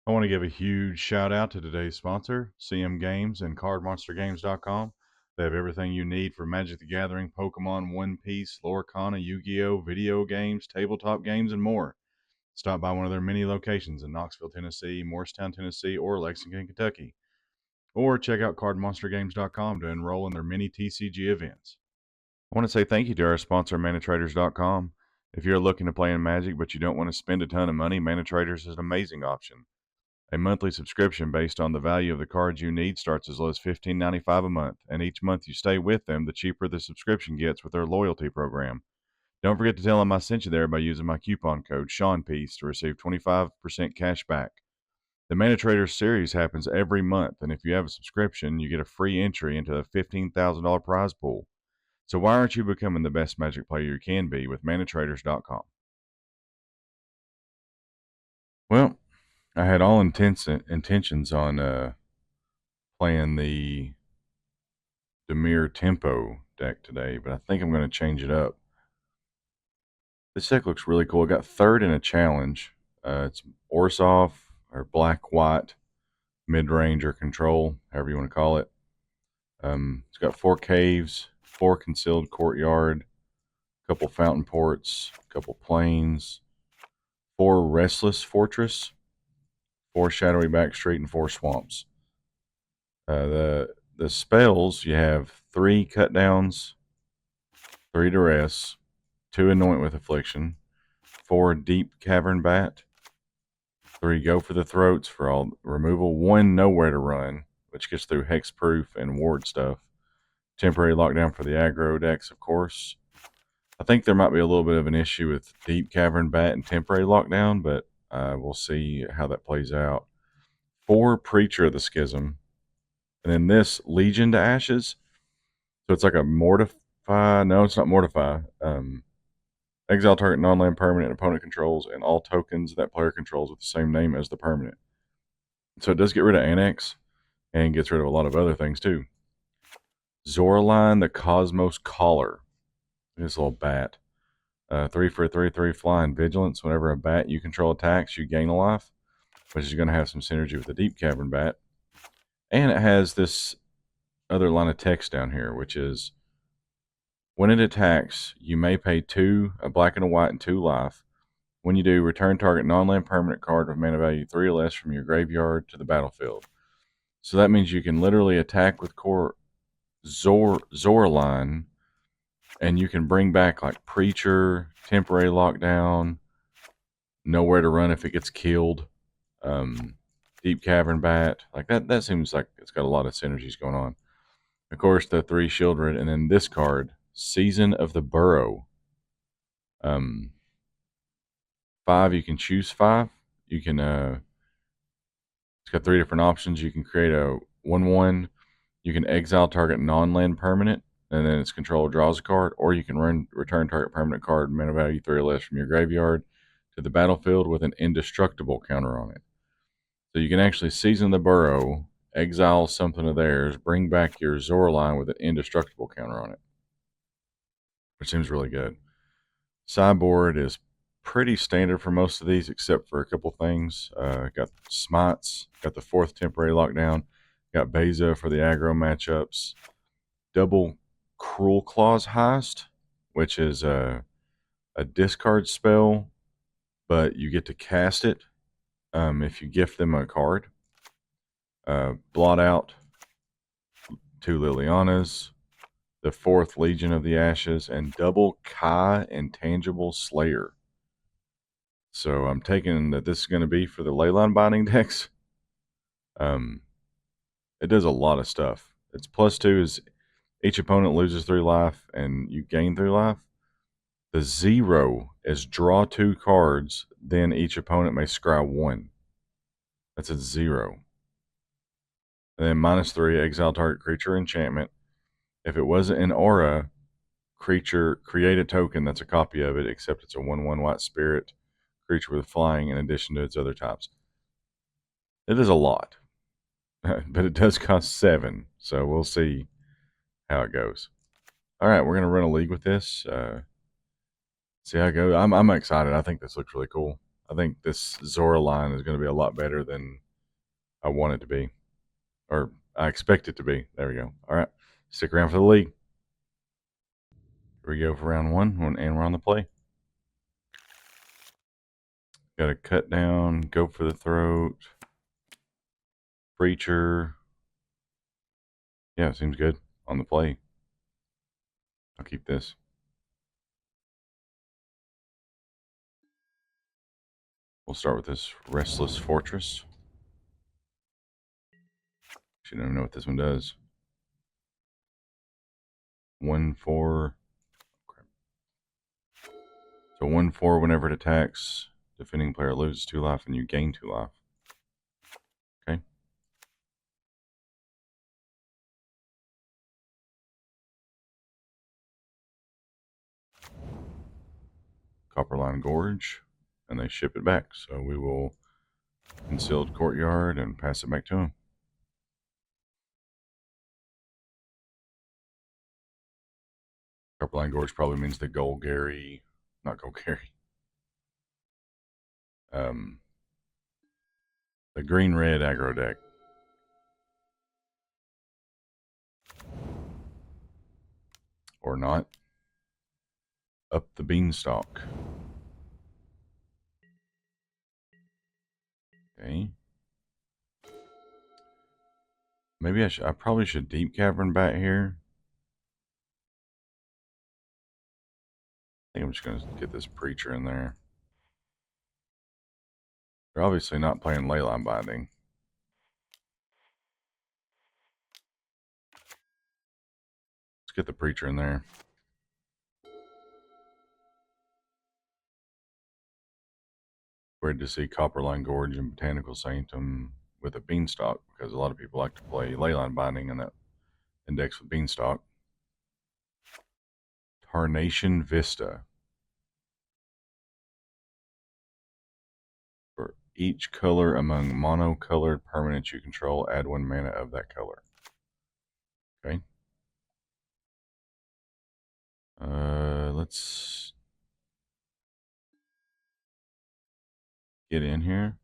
I want to give a huge shout out to today's sponsor, CM Games and CardMonsterGames.com. They have everything you need for Magic the Gathering, Pokemon, One Piece, Lorcana, Yu-Gi-Oh, video games, tabletop games, and more. Stop by one of their many locations in Knoxville, Tennessee, Morristown, Tennessee, or Lexington, Kentucky. Or check out CardMonsterGames.com to enroll in their many TCG events. I want to say thank you to our sponsor, ManaTraders.com. If you're looking to play in Magic but you don't want to spend a ton of money, ManaTraders is an amazing option. A monthly subscription based on the value of the cards you need starts as low as $15.95 a month, and each month you stay with them, the cheaper the subscription gets with their loyalty program. Don't forget to tell them I sent you there by using my coupon code SeanPeace to receive 25% cash back. The ManaTrader series happens every month, and if you have a subscription, you get a free entry into a $15,000 prize pool. So why aren't you becoming the best Magic player you can be with ManaTraders.com? Well, I had all intentions on playing the Demir Tempo deck today, but I think I'm going to change it up. This deck looks really cool. It got third in a challenge. It's Orzhov or Black-White Midrange or Control, however you want to call it. It's got 4 caves, 4 concealed courtyard, a couple fountain ports, a couple plains, 4 restless fortress, 4 shadowy backstreet, and 4 swamps. The spells, you have 3 cut downs, 3 duress, 2 anoint with affliction, 4 deep cavern bat, 3 go for the throats for all removal, 1 nowhere to run, which gets through hexproof and ward stuff, temporary lockdown for the aggro decks, of course. I think there might be a little bit of an issue with deep cavern bat and temporary lockdown, but we'll see how that plays out. 4 preacher of the schism, and then this legion to ashes. So it's like a mortify. No, it's not mortify. Exile target non-land permanent opponent controls and all tokens that player controls with the same name as the permanent. So it does get rid of Annex and gets rid of a lot of other things too. Zoraline, the Cosmos Caller. This little bat. 3 for a 3/3 flying vigilance. Whenever a bat you control attacks, you gain a life, which is going to have some synergy with the Deep Cavern bat. And it has this other line of text down here, which is when it attacks, you may pay 2, a black and a white, and 2 life. When you do, return target non-land permanent card with mana value 3 or less from your graveyard to the battlefield. So that means you can literally attack with core Zoraline, and you can bring back like Preacher, temporary lockdown, nowhere to run if it gets killed, Deep Cavern Bat. Like that seems like it's got a lot of synergies going on. Of course, the 3 Children, and then this card, Season of the Burrow. 5, you can choose 5. You can, it's got 3 different options. You can create a 1/1. You can exile target non-land permanent, and then its controller draws a card, or you can return target permanent card, mana value 3 or less from your graveyard to the battlefield with an indestructible counter on it. So you can actually Season the Burrow, exile something of theirs, bring back your Zoraline with an indestructible counter on it, which seems really good. Sideboard is pretty standard for most of these, except for a couple things. Got Smites, got the 4th temporary lockdown, got Beza for the aggro matchups, double Cruel Claws Heist, which is a discard spell, but you get to cast it if you gift them a card. Blot Out, 2 Lilianas, the 4th Legion of the Ashes, and double Kai Intangible Slayer. So I'm taking that this is going to be for the Leyline Binding decks. It does a lot of stuff. Its +2 is each opponent loses 3 life and you gain 3 life. The 0 is draw 2 cards, then each opponent may scry 1. That's a 0. And then -3, exile target creature enchantment. If it wasn't an aura creature, create a token that's a copy of it, except it's a 1/1 white spirit creature with flying in addition to its other types. It is a lot, but it does cost 7, so we'll see how it goes. All right, we're going to run a league with this. See how it goes. I'm excited. I think this looks really cool. I think this Zora line is going to be a lot better than I want it to be, or I expect it to be. There we go. All right, stick around for the league. Here we go for round one, and we're on the play. Got to cut down, go for the throat, preacher. Yeah, seems good on the play. I'll keep this. We'll start with this Restless Fortress. Actually, I don't even know what this one does. 1/4. So 1/4 whenever it attacks, defending player loses 2 life and you gain 2 life. Okay. Copperline Gorge, and they ship it back. So we will Concealed Courtyard and pass it back to him. Copperline Gorge probably means the Golgari, not Golgari. The green-red aggro deck. Or not. Up the Beanstalk. Okay. Maybe I probably should Deep Cavern Bat here. I think I'm just going to get this Preacher in there. They're obviously not playing Leyline Binding. Let's get the Preacher in there. Weird to see Copperline Gorge and Botanical Sanctum with a Beanstalk, because a lot of people like to play Leyline Binding in that index with Beanstalk. Tarnation Vista. For each color among monocolored permanents you control, add 1 mana of that color. Okay. Let's get in here.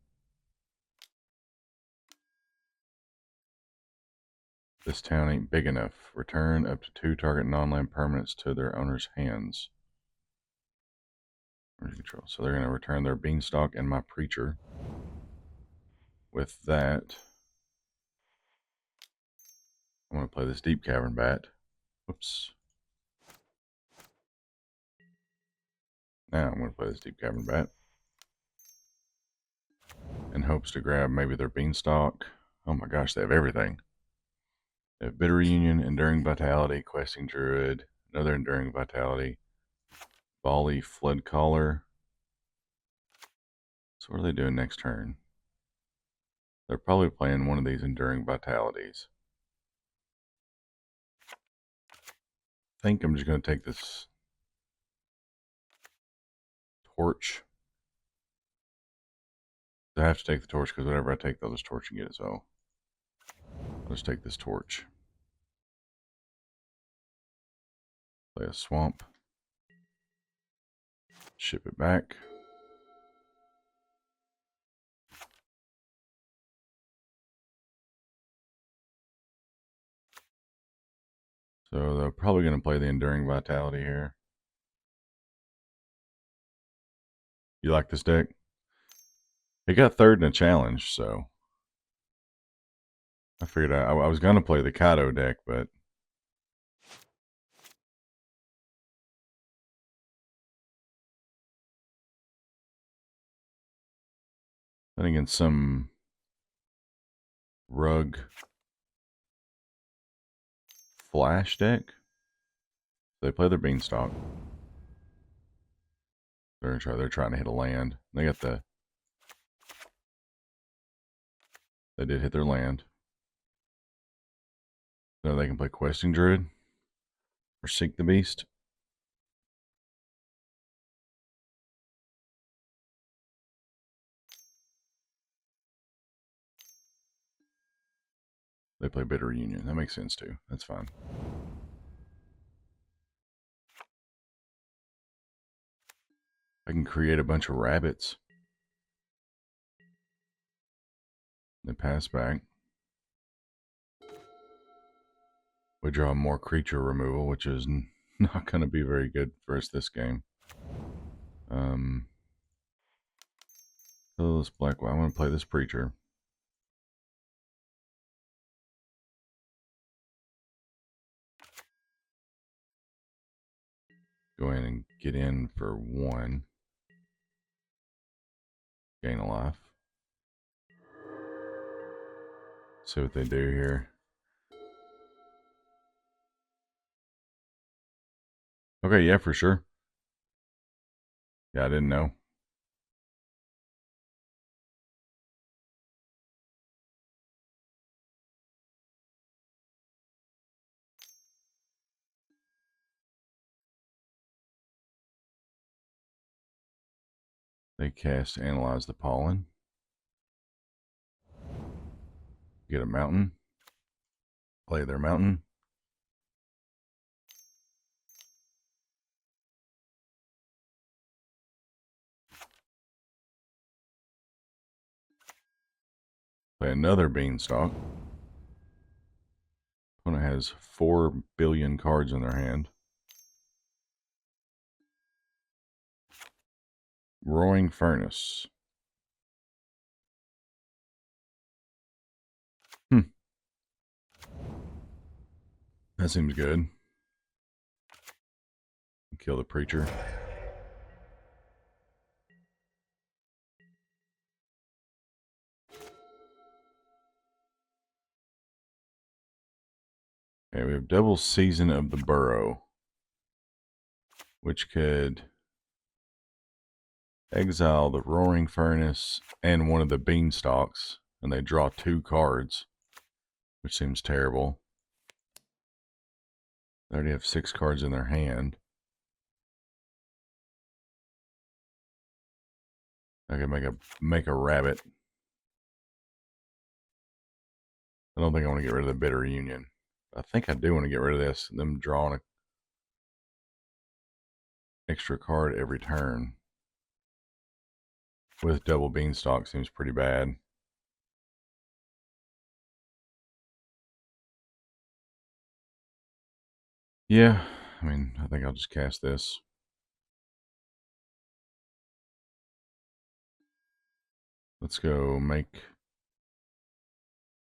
This town ain't big enough. Return up to 2 target non-land permanents to their owner's hands. Control. So they're going to return their Beanstalk and my Preacher. With that, I'm going to play this Deep Cavern Bat. Whoops. Now I'm going to play this Deep Cavern Bat. In hopes to grab maybe their Beanstalk. Oh my gosh, they have everything. They have Bitter Reunion, Enduring Vitality, Questing Druid, another Enduring Vitality, Bali Flood Caller. So what are they doing next turn? They're probably playing one of these Enduring Vitalities. I think I'm just going to take this Torch. I have to take the Torch because whatever I take, they'll just torch and get it. So I'll just take this Torch. Play a Swamp. Ship it back. So they're probably going to play the Enduring Vitality here. You like this deck? It got third in a challenge, so I figured I was going to play the Kato deck, but then again, some Rug Flash deck. They play their Beanstalk. They're trying to hit a land. They got the. They did hit their land. So they can play Questing Druid or Seek the Beast. They play Bitter Reunion. That makes sense too. That's fine. I can create a bunch of rabbits. They pass back. We draw more creature removal, which is not going to be very good for us this game. So this black. Well, I want to play this preacher. Go in and get in for 1. Gain a life. See what they do here. Okay, yeah, for sure. Yeah, I didn't know. They cast Analyze the Pollen. Get a mountain. Play their mountain. Play another Beanstalk. Opponent has 4 billion cards in their hand. Roaring Furnace. That seems good. Kill the preacher. Okay, we have double Season of the Burrow, which could exile the Roaring Furnace and one of the Beanstalks, and they draw 2 cards, which seems terrible. They already have 6 cards in their hand. I can make a rabbit. I don't think I want to get rid of the Bitter Union. I think I do want to get rid of this. Them drawing an extra card every turn with double Beanstalk seems pretty bad. Yeah, I mean, I think I'll just cast this. Let's go make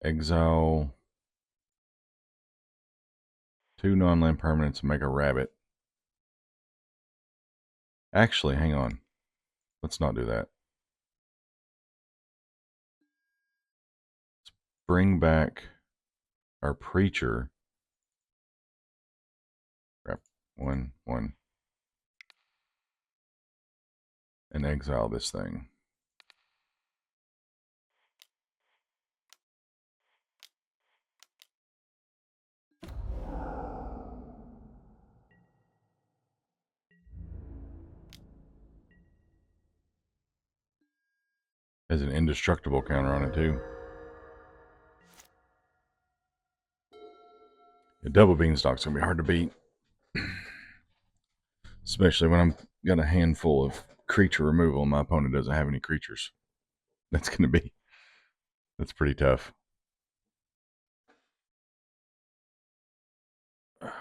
exile 2 non-land permanents and make a rabbit. Actually, hang on. Let's not do that. Let's bring back our preacher. Crap. 1, 1. And exile this thing. Has an indestructible counter on it too. A double Beanstalk's gonna be hard to beat. Especially when I'm got a handful of creature removal and my opponent doesn't have any creatures. That's pretty tough. Oh no.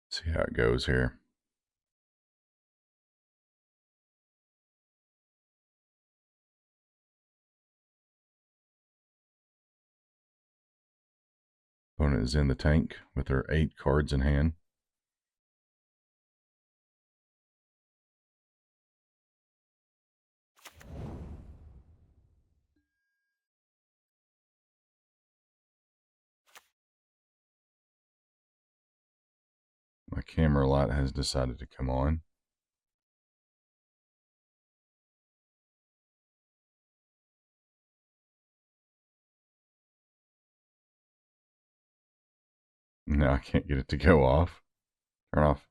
See how it goes here. Opponent is in the tank with her 8 cards in hand. My camera light has decided to come on. No, I can't get it to go off. Turn off.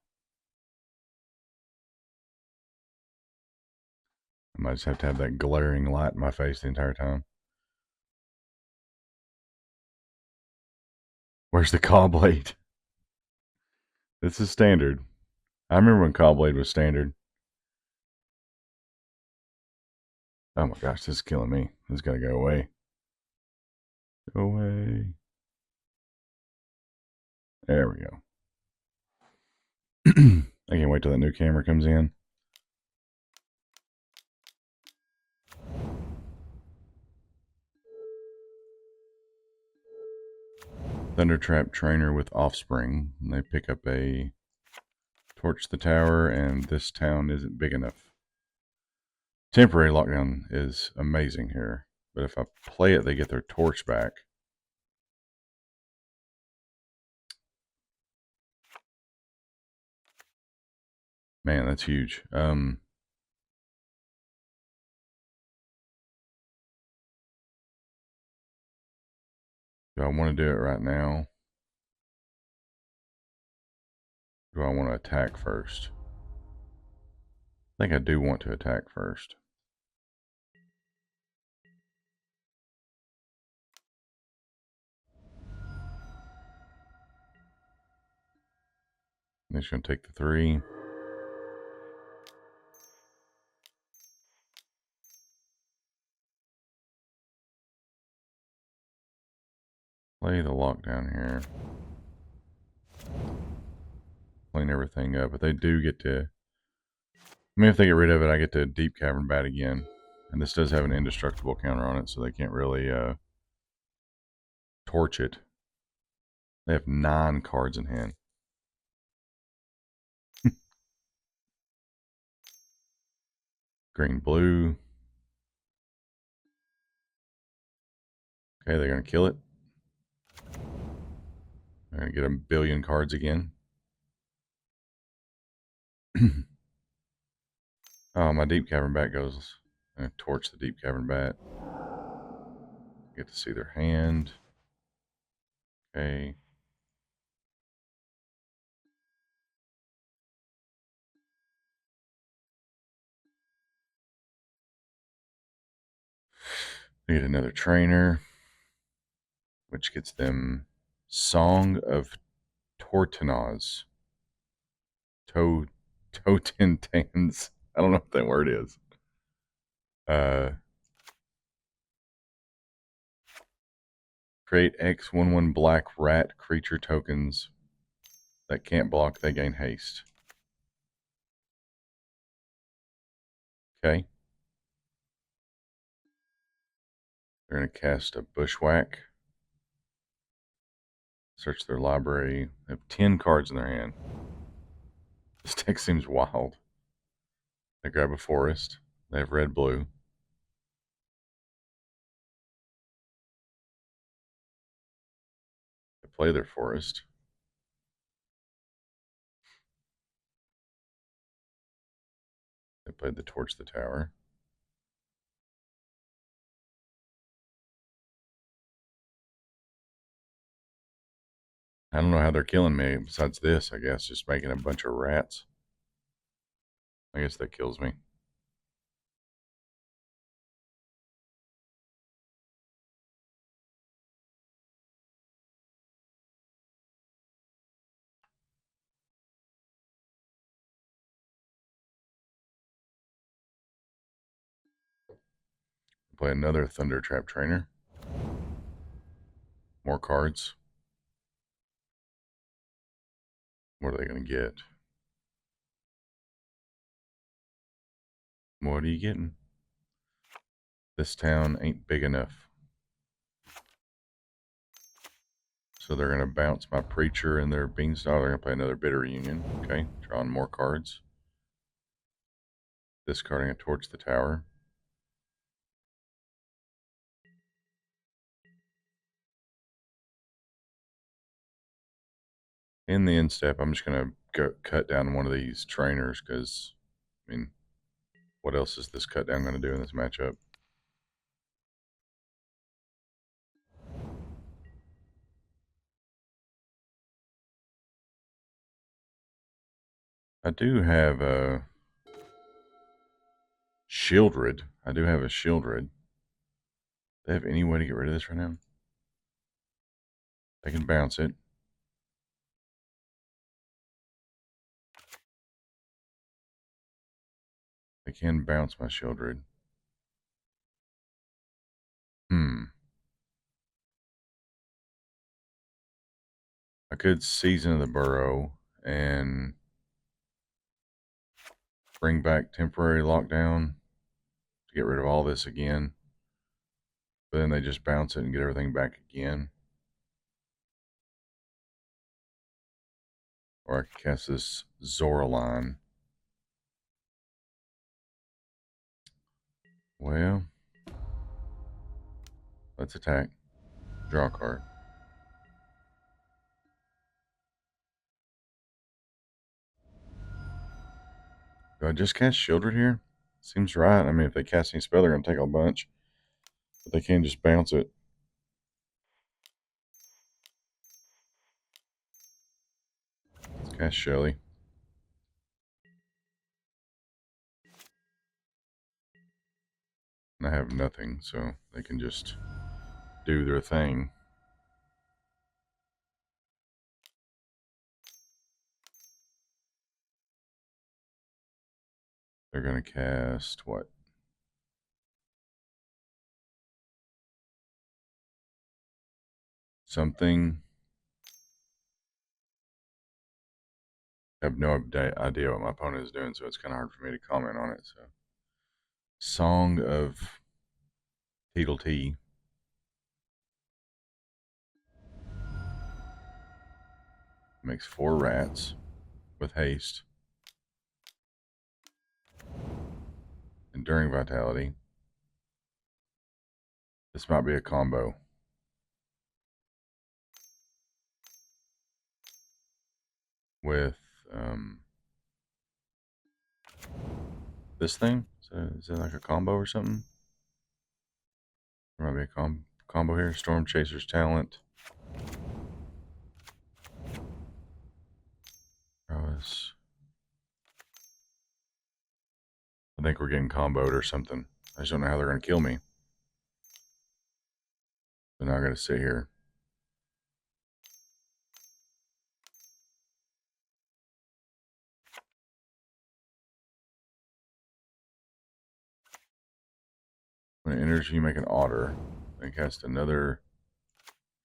I might just have to have that glaring light in my face the entire time. Where's the claw blade? This is standard. I remember when Cobblade was standard. Oh my gosh, this is killing me. This is gotta go away. Go away. There we go. I can't wait till that new camera comes in. Thundertrap trainer with offspring. And they pick up a torch the tower, and this town isn't big enough. Temporary lockdown is amazing here, but if I play it, they get their torch back. Man, that's huge. Do I want to do it right now? Do I want to attack first? I think I do want to attack first. I'm just going to take the 3. Play the lockdown here. Clean everything up, but they do get to... I mean, if they get rid of it, I get to Deep Cavern Bat again. And this does have an indestructible counter on it, so they can't really torch it. They have 9 cards in hand. Green, blue. Okay, they're going to kill it. They're going to get a billion cards again. Oh, my Deep Cavern Bat goes. I'm going to torch the Deep Cavern Bat. Get to see their hand. Okay. They get another trainer, which gets them Song of Tortenaz. Totentans. I don't know what that word is. Create X11 black rat creature tokens that can't block, they gain haste. Okay. They're going to cast a Bushwhack. Search their library. They have 10 cards in their hand. This deck seems wild. They grab a forest. They have red, blue. They play their forest. They played the Torch the Tower. I don't know how they're killing me besides this, I guess. Just making a bunch of rats. I guess that kills me. Play another Thunder Trap Trainer. More cards. What are they going to get? What are you getting? This town ain't big enough. So they're going to bounce my Preacher and their Beanstalk. They're going to play another Bitter Reunion. Okay, drawing more cards. Discarding a Torch the Tower. In the end step, I'm just going to go cut down one of these trainers because, I mean, what else is this cut down going to do in this matchup? I do have a Shieldred. I do have a Shieldred. Do they have any way to get rid of this right now? They can bounce it. They can bounce my Shieldred. I could Season of the Burrow and bring back temporary lockdown to get rid of all this again. But then they just bounce it and get everything back again. Or I could cast this Zoraline. Well, let's attack. Draw a card. Do I just cast Shieldred here? Seems right. I mean, if they cast any spell, they're going to take a bunch. But they can't just bounce it. Let's cast Shelly. And I have nothing, so they can just do their thing. They're going to cast what? Something. I have no idea what my opponent is doing, so it's kind of hard for me to comment on it. So, Song of Teedle-Tee. Makes 4 rats with haste. Enduring Vitality. This might be a combo. With this thing. Is it like a combo or something? There might be a combo here. Storm Chaser's Talent. Prowess. I think we're getting comboed or something. I just don't know how they're going to kill me. So now I got to sit here. When it enters, you make an otter. Then cast another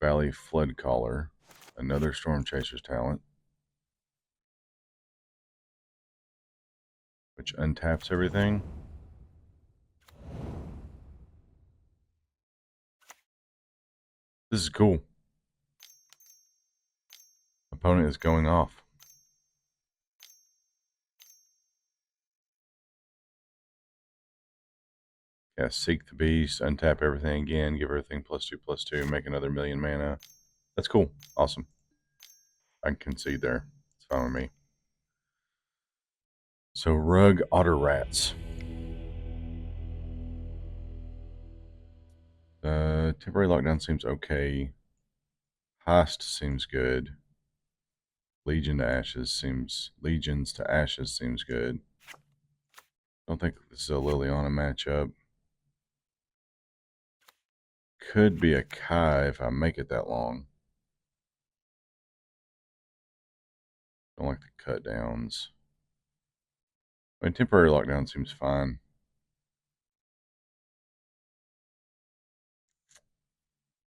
Valley Flood Caller. Another Storm Chaser's Talent. Which untaps everything. This is cool. Opponent is going off. Cast Seek the Beast, untap everything again, give everything +2/+2, make another 1,000,000 mana. That's cool. Awesome. I can concede there. It's fine with me. So, Rug Otter Rats. Temporary Lockdown seems okay. Heist seems good. Legions to Ashes seems good. Don't think this is a Liliana matchup. Could be a Kai if I make it that long. Don't like the cut downs. I mean, temporary lockdown seems fine.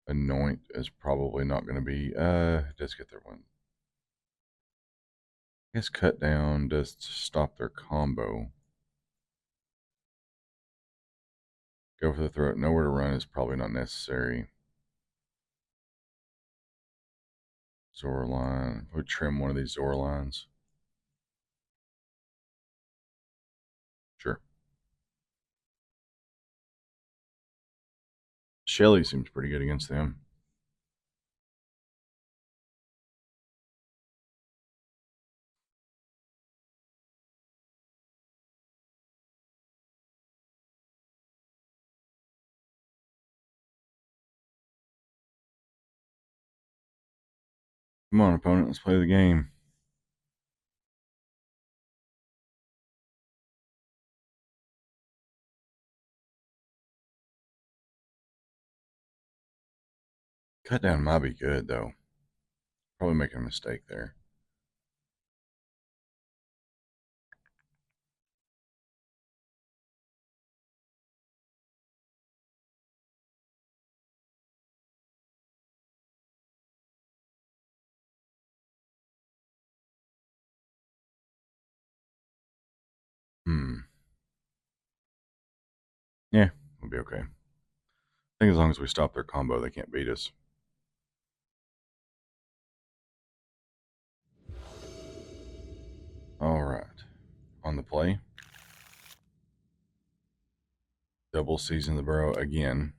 Anoint is probably not going to be. Does get their one. I guess cut down does stop their combo. Go for the throat. Nowhere to run is probably not necessary. Zoraline. Would trim one of these Zoralines. Sure. Shelly seems pretty good against them. Come on, opponent. Let's play the game. Cut down might be good, though. Probably making a mistake there. Yeah, we'll be okay. I think as long as we stop their combo, they can't beat us. All right. On the play. Double Season the Burrow again.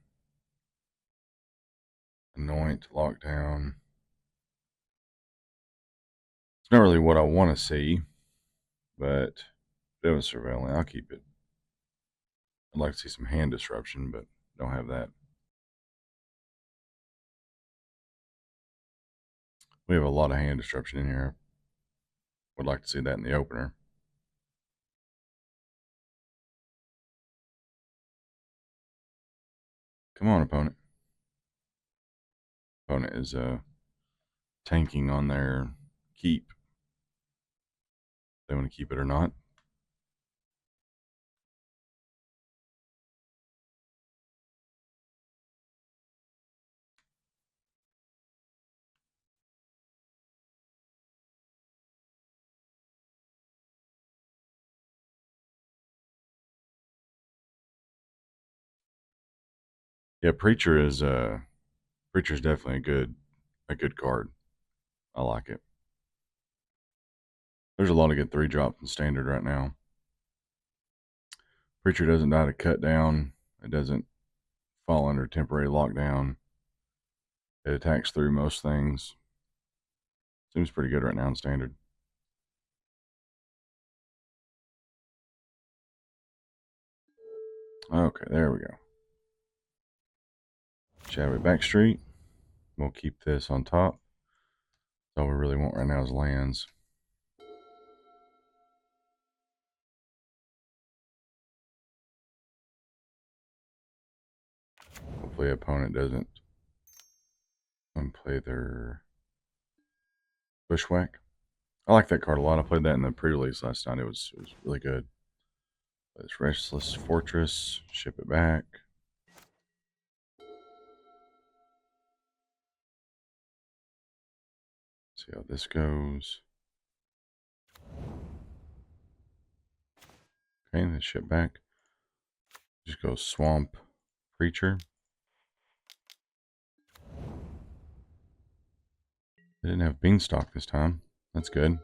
Anoint, Lockdown. It's not really what I want to see, but it was surveilling. I'll keep it. I'd like to see some hand disruption, but don't have that. We have a lot of hand disruption in here. Would like to see that in the opener. Come on, opponent. Opponent is tanking on their keep. They want to keep it or not. Yeah, Preacher's definitely a good card. I like it. There's a lot of good 3-drops in Standard right now. Preacher doesn't die to cut down. It doesn't fall under temporary lockdown. It attacks through most things. Seems pretty good right now in Standard. Okay, there we go. Shadowy Backstreet. We'll keep this on top. All we really want right now is lands. Hopefully opponent doesn't play their Bushwhack. I like that card a lot. I played that in the pre-release last night. It was really good. It's Restless Fortress. Ship it back. See how this goes. Okay, then ship back. Just go Swamp Preacher. They didn't have Beanstalk this time. That's good.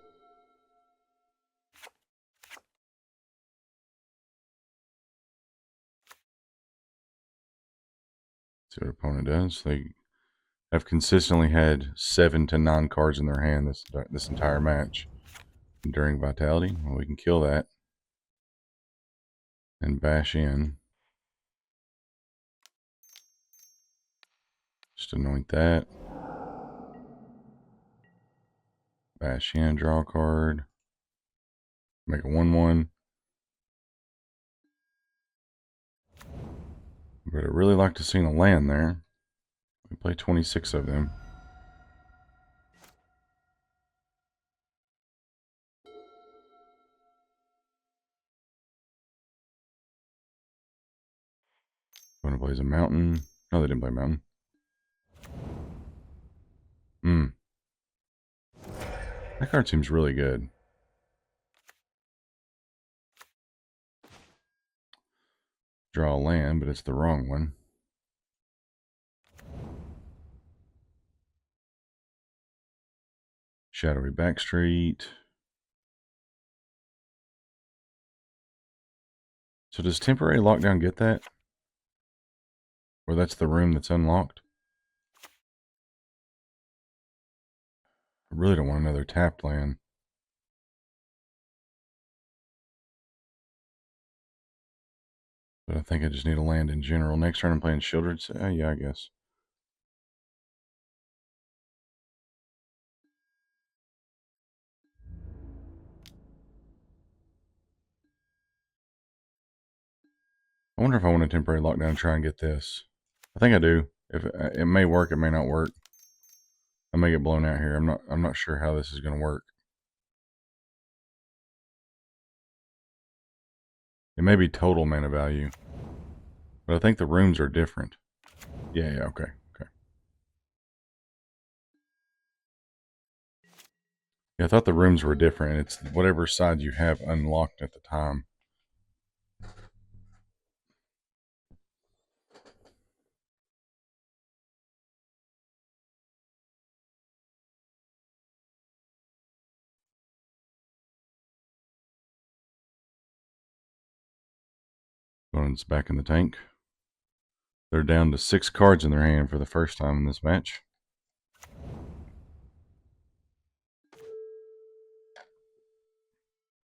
See what opponent does. They have consistently had 7 to 9 cards in their hand this entire match. During Vitality, well, we can kill that and bash in. Just anoint that. Bash in, draw a card. Make a 1/1. But I'd really like to see a land there. We play 26 of them. Opponent plays a mountain. No, they didn't play mountain. That card seems really good. Draw a land, but it's the wrong one. Shadowy Backstreet. So does temporary lockdown get that? Or that's the room that's unlocked? I really don't want another tapped land. But I think I just need a land in general. Next turn I'm playing Shieldred. Yeah, I guess. I wonder if I want a temporary lockdown and try and get this. I think I do. If it may work, it may not work. I may get blown out here. I'm not sure how this is going to work. It may be total mana value, but I think the rooms are different. Yeah, okay. Yeah, I thought the rooms were different. It's whatever side you have unlocked at the time. One's back in the tank. They're down to 6 cards in their hand for the first time in this match.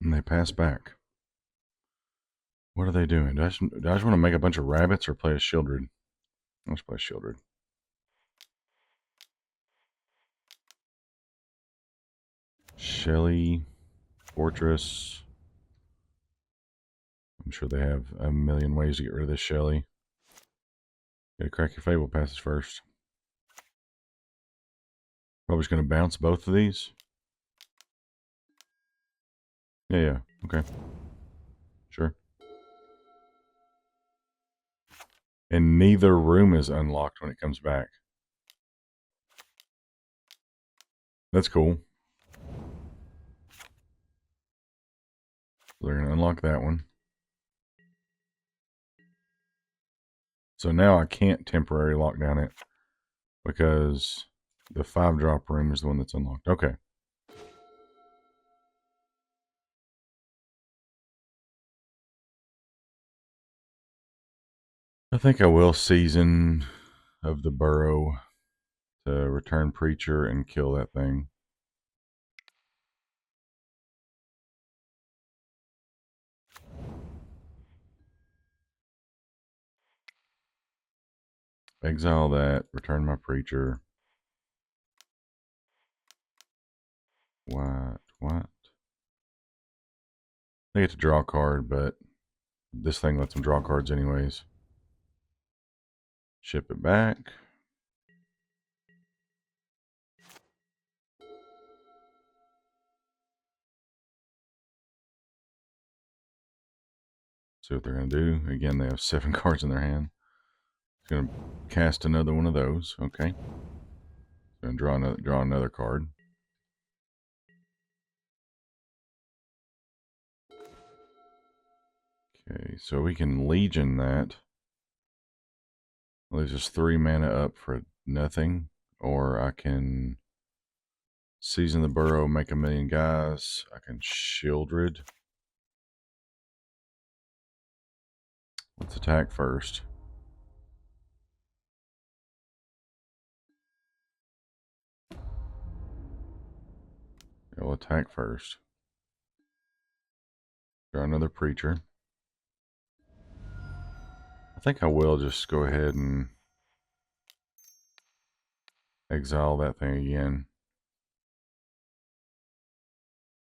And they pass back. What are they doing? Do I just want to make a bunch of rabbits or play a Shieldred? Let's play Shieldred. Shelly, Fortress. I'm sure they have a million ways to get rid of this Shelly. Gotta crack your Fable passes first. Probably just gonna bounce both of these. Yeah, okay. Sure. And neither room is unlocked when it comes back. That's cool. They're gonna unlock that one. So now I can't temporarily lock down it because the 5-drop room is the one that's unlocked. Okay. I think I will Season of the Burrow to return Preacher and kill that thing. Exile that, return my Preacher. What? They get to draw a card, but this thing lets them draw cards anyways. Ship it back. See what they're going to do. Again, they have 7 cards in their hand. It's going to cast another one of those. Okay. Going to draw another card. Okay, so we can Legion that. Well, there's just 3 mana up for nothing. Or I can Season the Burrow, make a million guys. I can Shieldred. Let's attack first. We'll attack first. Draw another Preacher. I think I will just go ahead and exile that thing again.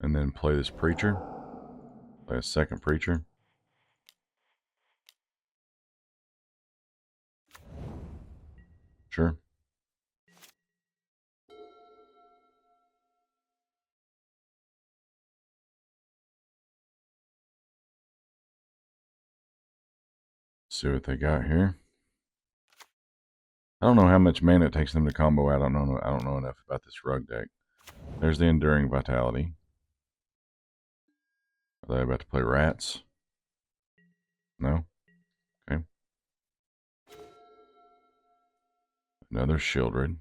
And then play this Preacher. Play a second Preacher. Sure. See what they got here. I don't know how much mana it takes them to combo out. I don't know enough about this rug deck. There's the Enduring Vitality. Are they about to play Rats? No? Okay. Another Shieldred.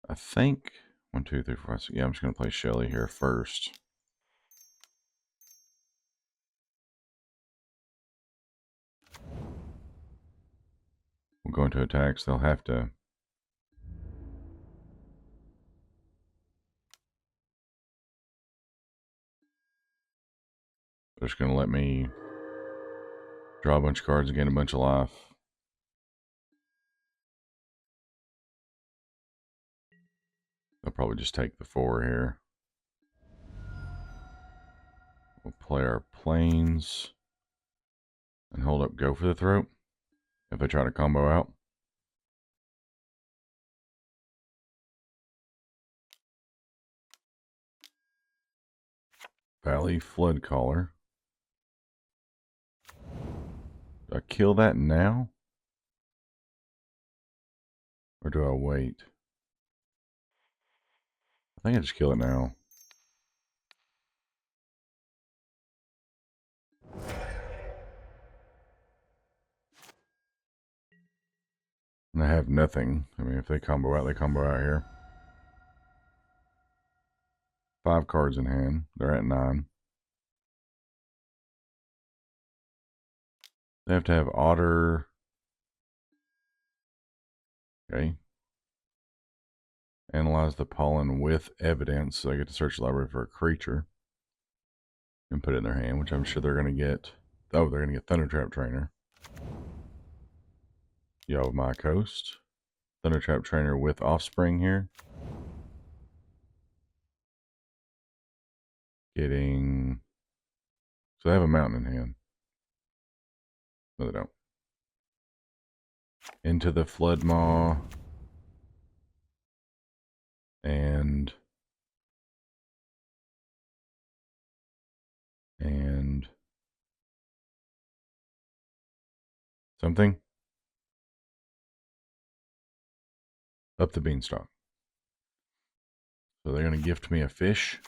I think 1, 2, 3, 4, 5, 6. Yeah, I'm just going to play Shelly here first. We'll go into attacks. They'll have to. They're just going to let me draw a bunch of cards and gain a bunch of life. They'll probably just take the 4 here. We'll play our Plains and hold up Go for the Throat if they try to combo out. Valley Flood Caller. Do I kill that now? Or do I wait? I think I just kill it now. And I have nothing. I mean, if they combo out, they combo out here. 5 cards in hand. They're at 9. They have to have otter. Okay. Analyze the pollen with evidence. So they get to search the library for a creature and put it in their hand, which I'm sure they're going to get. Oh, they're going to get Thundertrap Trainer. Yo, my coast. Thundertrap Trainer with offspring here. Getting. So they have a mountain in hand. No, they don't. Into the Flood Maw. And something. Up the beanstalk. So they're going to gift me a fish.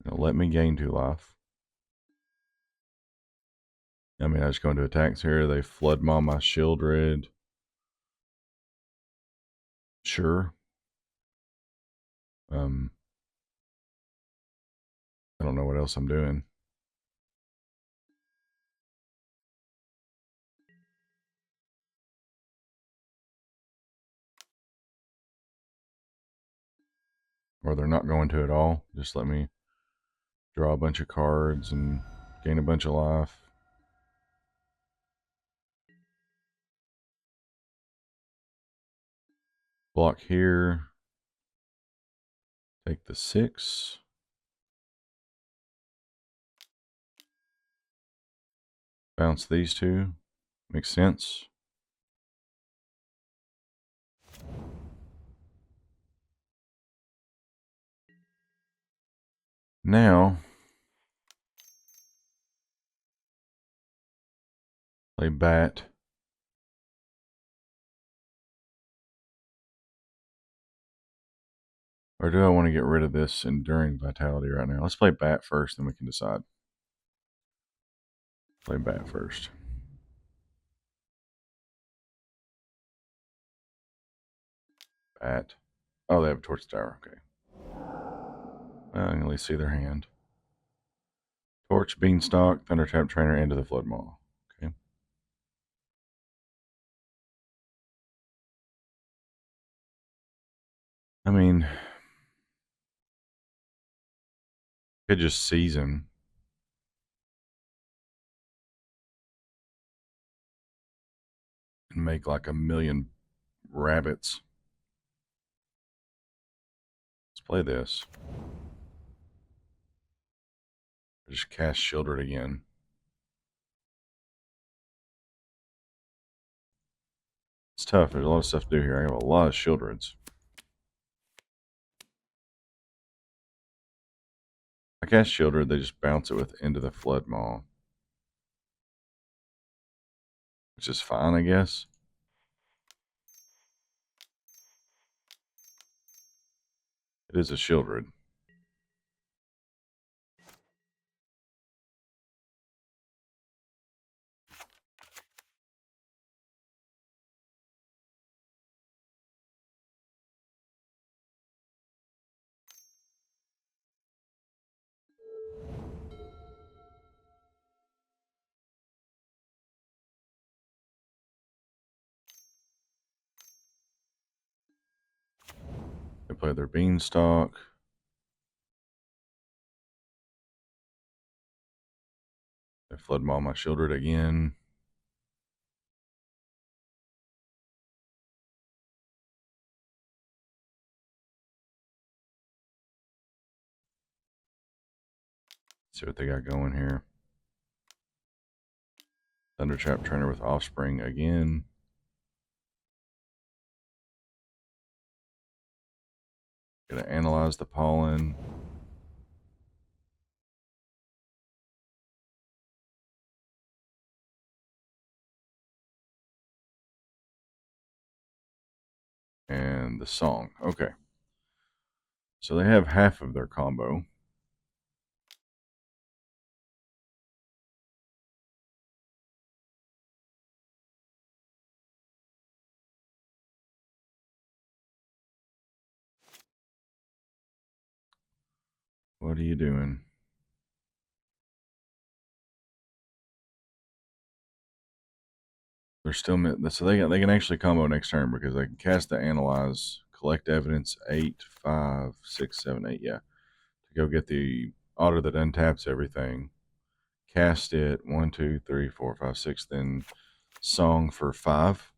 They'll let me gain 2 life. I mean, I just go into attacks here. They Flood Maw my Shieldred. Sure. I don't know what else I'm doing. Or they're not going to at all. Just let me draw a bunch of cards and gain a bunch of life. Block here. Take the 6. Bounce these 2. Makes sense. Now, play bat. Or do I want to get rid of this Enduring Vitality right now? Let's play bat first, then we can decide. Play bat first. Bat. Oh, they have a Torch Tower. Okay. Well, I can at least see their hand. Torch, Beanstalk, Thundertrap Trainer, into the Flood Maw. Okay. I mean, could just season. And make like a million rabbits. Let's play this. Just cast Shieldred again. It's tough. There's a lot of stuff to do here. I have a lot of Shieldreds. I cast Shieldred, they just bounce it with Into the Flood Maw. Which is fine, I guess. It is a Shieldred. They play their Beanstalk. They Flood Maw my Shieldred again. Let's see what they got going here. Thundertrap Trainer with Offspring again. Gonna analyze the pollen. And the song. Okay. So they have half of their combo. What are you doing? They're still so they can actually combo next turn because they can cast the analyze, collect evidence 8, 5, 6, 7, 8. Yeah, to go get the auto that untaps everything. Cast it 1, 2, 3, 4, 5, 6. Then song for 5.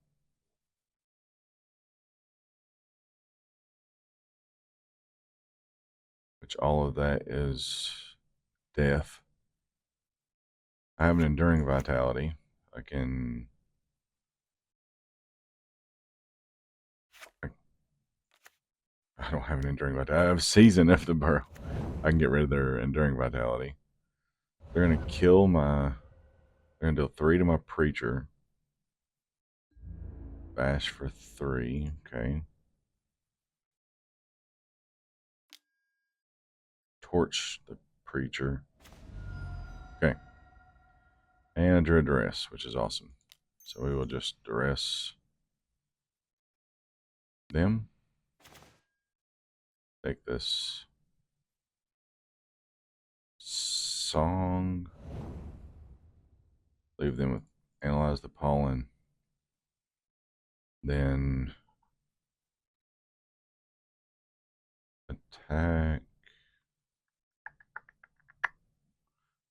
Which all of that is death. I have an enduring vitality. I can. I don't have an enduring vitality. I have season of the burrow. I can get rid of their enduring vitality. They're gonna kill my. They're gonna deal 3 to my preacher. Bash for 3. Okay. Torch the preacher. Okay. And a Dread Duress, which is awesome. So we will just Duress them. Take this song. Leave them with Analyze the Pollen. Then attack.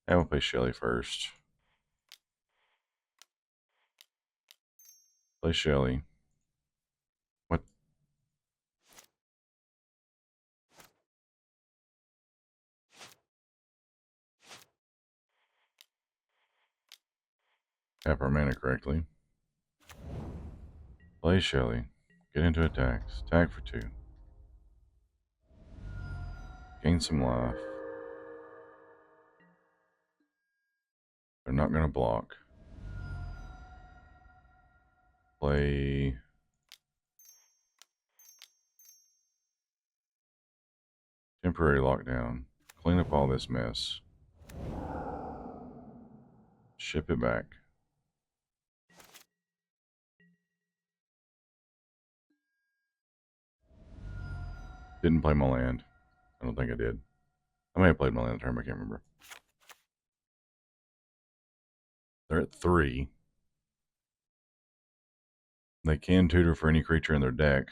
I will play Shelly first. Play Shelly. What? Tap our mana correctly. Play Shelly. Get into attacks. Attack for 2. Gain some life. They're not going to block. Play temporary lockdown. Clean up all this mess. Ship it back. Didn't play my land. I don't think I did. I may have played my land turn, I can't remember. They're at 3. They can tutor for any creature in their deck.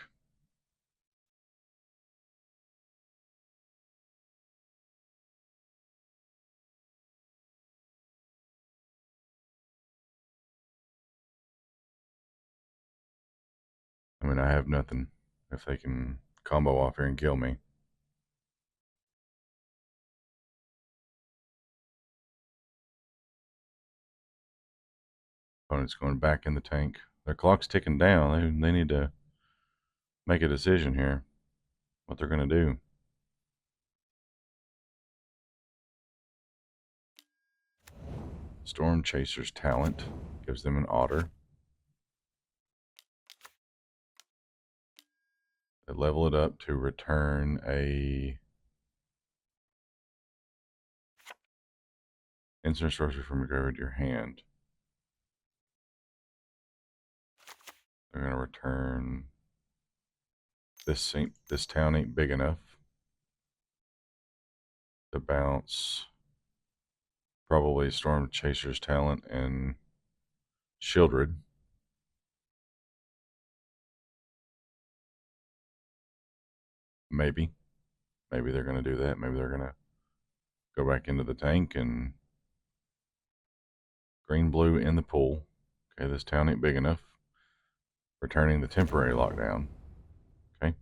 I mean, I have nothing if they can combo off here and kill me. Opponent's going back in the tank. Their clock's ticking down. They need to make a decision here. What they're going to do. Storm Chaser's talent gives them an otter. They level it up to return a instant sorcery from your graveyard to your hand. They're going to return this town ain't big enough to bounce probably Storm Chaser's talent and Shieldred. Maybe they're going to do that. Maybe they're going to go back into the tank and green blue in the pool. Okay, this town ain't big enough. Returning the temporary lockdown. Okay.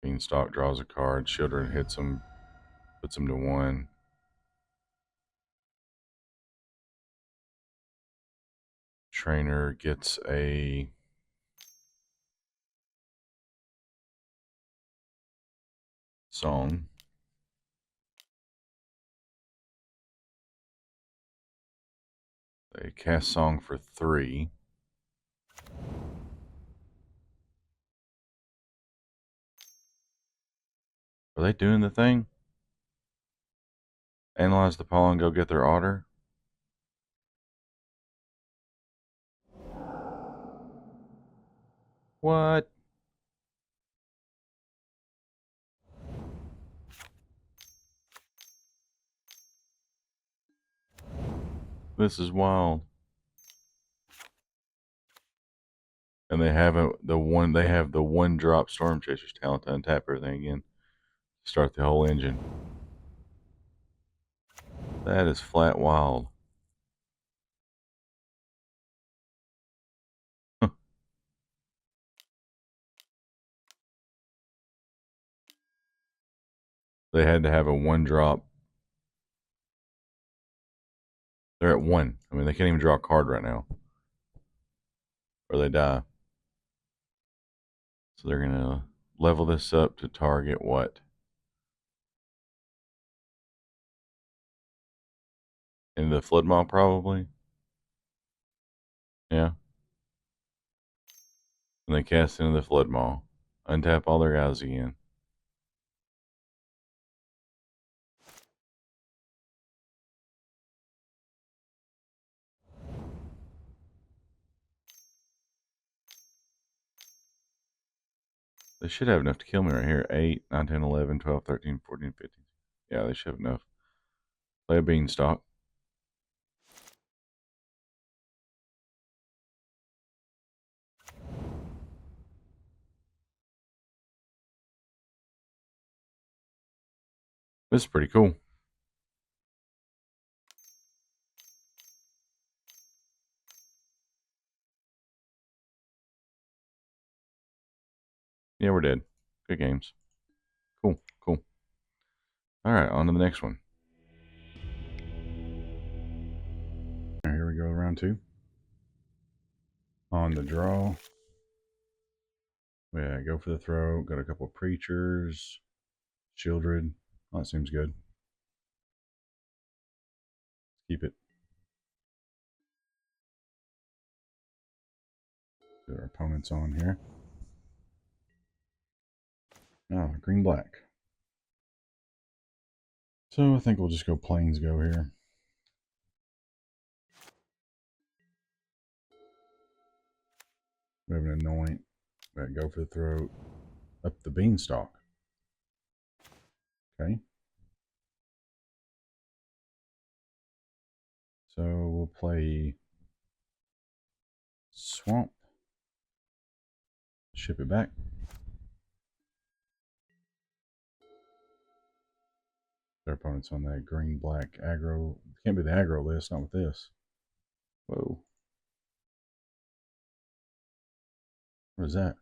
Beanstalk draws a card. Shieldred hits him, puts him to 1. Trainer gets a song. They cast song for 3. Are they doing the thing? Analyze the pollen, go get their otter. What? This is wild. And they have the one drop Storm Chaser's talent to untap everything again. Start the whole engine. That is flat wild. They had to have a one drop. They're at one. I mean, they can't even draw a card right now, or they die. So they're gonna level this up to target what? Into the Flood Maw, probably. Yeah. And they cast into the Flood Maw. Untap all their guys again. They should have enough to kill me right here. 8, 9, 10, 11, 12, 13, 14, 15. Yeah, they should have enough. Play a Beanstalk. This is pretty cool. Yeah, we're dead. Good games. Cool, cool. All right, on to the next one. All right, here we go, round 2. On the draw. Yeah, go for the throw. Got a couple of Preachers. Children. Oh, that seems good. Keep it. Get our opponents on here. Oh, green black. So I think we'll just go plains go here. We have an anoint. We go for the throat. Up the beanstalk. Okay. So we'll play swamp. Ship it back. Their opponent's on that green black aggro. Can't be the aggro list, not with this. Whoa. What is that?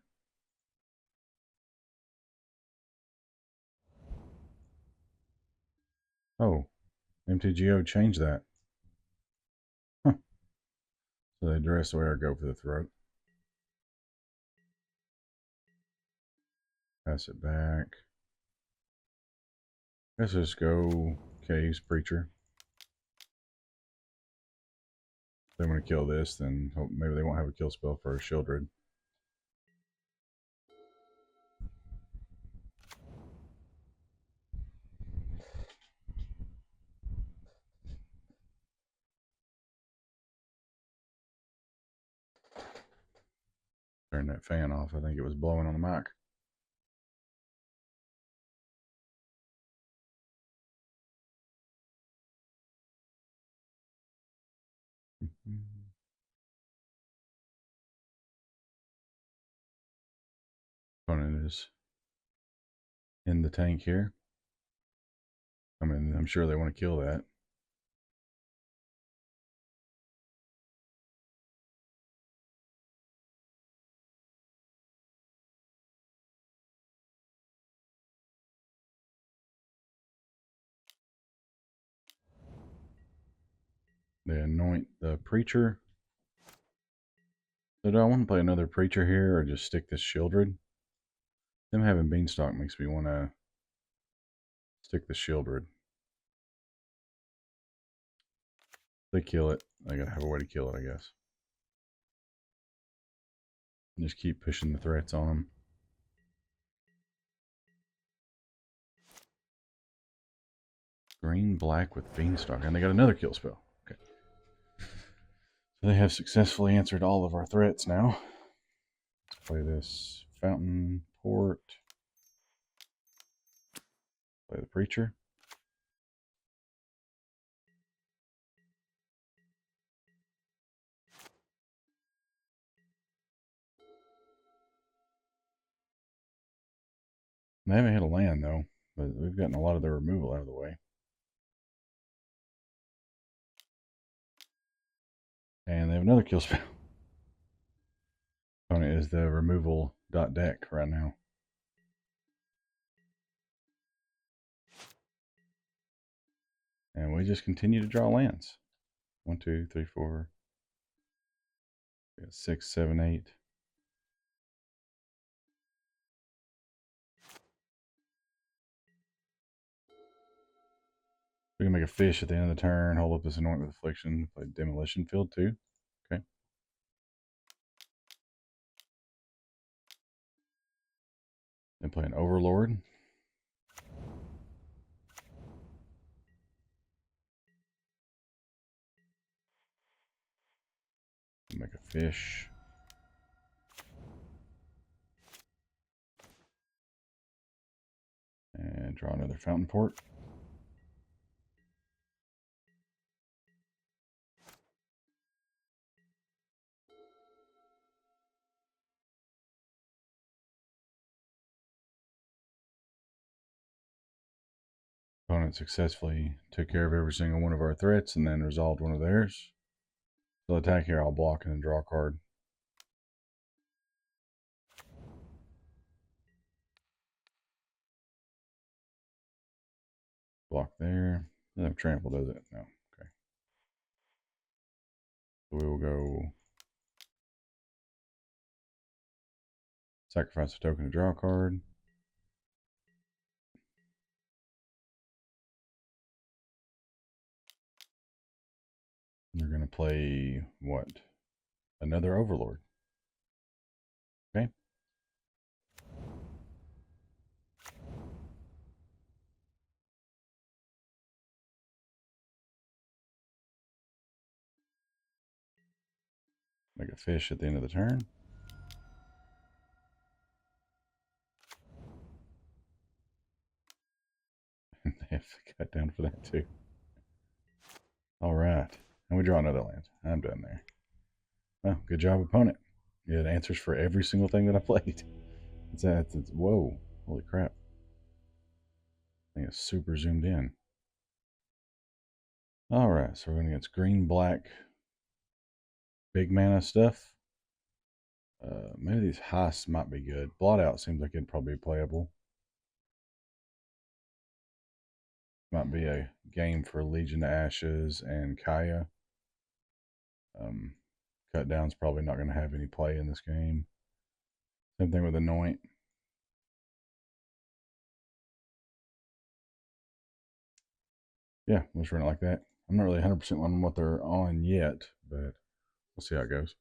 Oh, MTGO changed that. Huh. So they dress away or go for the throat. Pass it back. Let's just go Caves Preacher. If they want to kill this, then hope maybe they won't have a kill spell for a Shieldred. Turn that fan off. I think it was blowing on the mic. Opponent is in the tank here. I mean, I'm sure they want to kill that. They anoint the Preacher. So do I want to play another Preacher here or just stick this Shieldred? Them having Beanstalk makes me want to stick the Shieldred. If they kill it, I gotta have a way to kill it, I guess. Just keep pushing the threats on them. Green, black with Beanstalk. And they got another kill spell. Okay. So they have successfully answered all of our threats now. Let's play this Fountain Port. Play the Preacher. They haven't hit a land, though, but we've gotten a lot of their removal out of the way. And they have another kill spell. Opponent is the removal deck right now. And we just continue to draw lands. 1, 2, 3, 4. We got 6, 7, 8. We can make a fish at the end of the turn, hold up this Anoint with Affliction, play Demolition Field too. Okay. Then play an Overlord. Make a fish. And draw another Fountain Port. Opponent successfully took care of every single one of our threats and then resolved one of theirs. So attack here, I'll block and then draw a card. Block there. Doesn't have trample, does it? No. Okay. So we will go sacrifice a token to draw a card. You're going to play what? Another Overlord. Okay. Make a fish at the end of the turn. They have to cut down for that too. All right. And we draw another land. I'm done there. Well, good job, opponent. You had answers for every single thing that I played. It's whoa. Holy crap. I think it's super zoomed in. All right. So we're going against green, black, big mana stuff. Maybe these heists might be good. Blot out seems like it'd probably be playable. Might be a game for Legion of Ashes and Kaya. Cut down's probably not going to have any play in this game. Same thing with Anoint. Yeah, we'll just run it like that. I'm not really 100% on what they're on yet, but we'll see how it goes.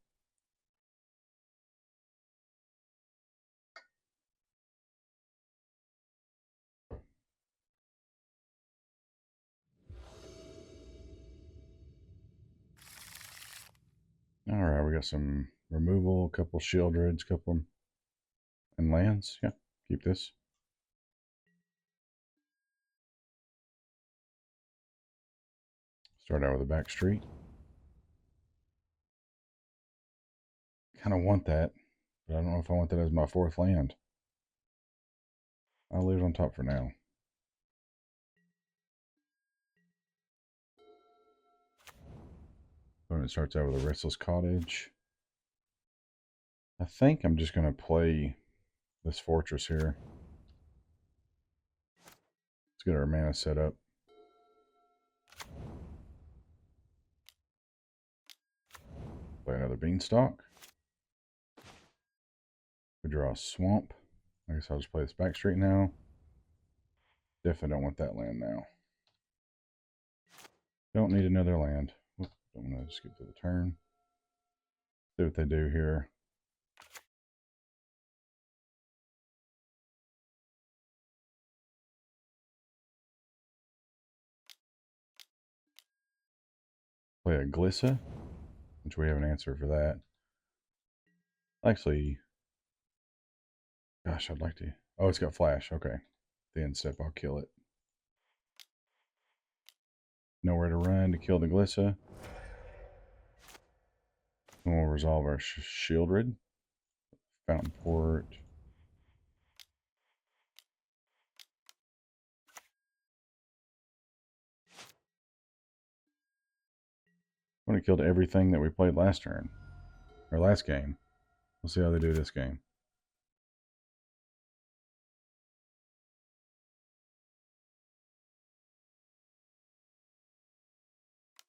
All right, we got some removal, a couple Shieldreds, couple and lands. Yeah, keep this. Start out with a back street. Kind of want that, but I don't know if I want that as my fourth land. I'll leave it on top for now. Opponent starts out with a Restless Cottage. I think I'm just going to play this fortress here. Let's get our mana set up. Play another Beanstalk. We draw a Swamp. I guess I'll just play this back street now. Definitely don't want that land now. Don't need another land. Whoop, don't want to skip to the turn. See what they do here. Play a Glissa, which we have an answer for that. Actually, gosh, I'd like to. Oh, it's got flash. Okay. The end step, I'll kill it. Nowhere to run to kill the Glissa. And we'll resolve our Shieldred. Fountain Port. When it killed everything that we played last turn. Or last game. We'll see how they do this game.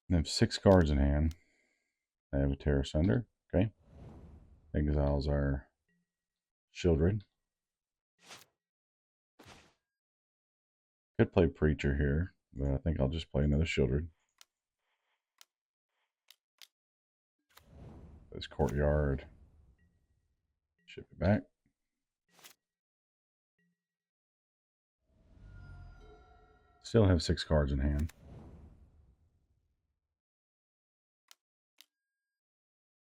They have 6 cards in hand. They have a Terror Sunder. Okay. Exiles our Children. Could play Preacher here, but I think I'll just play another Children. This Courtyard. Ship it back. Still have 6 cards in hand.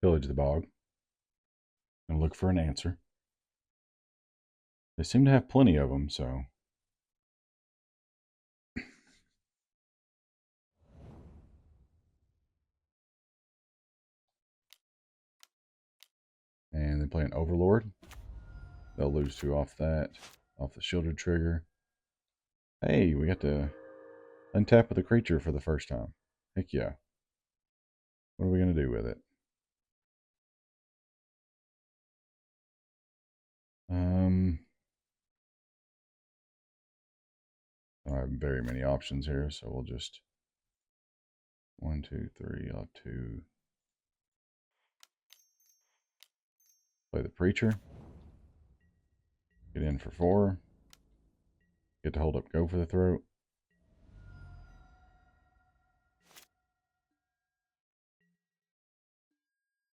Pillage the Bog. And look for an answer. They seem to have plenty of them, so. And they play an Overlord. They'll lose 2 off that. Off the shielded trigger. Hey, we got to untap with a creature for the first time. Heck yeah. What are we going to do with it? I don't have very many options here, so we'll just 1, 2, 3, I'll have 2. Play the Preacher. Get in for 4. Get to hold up, go for the throat.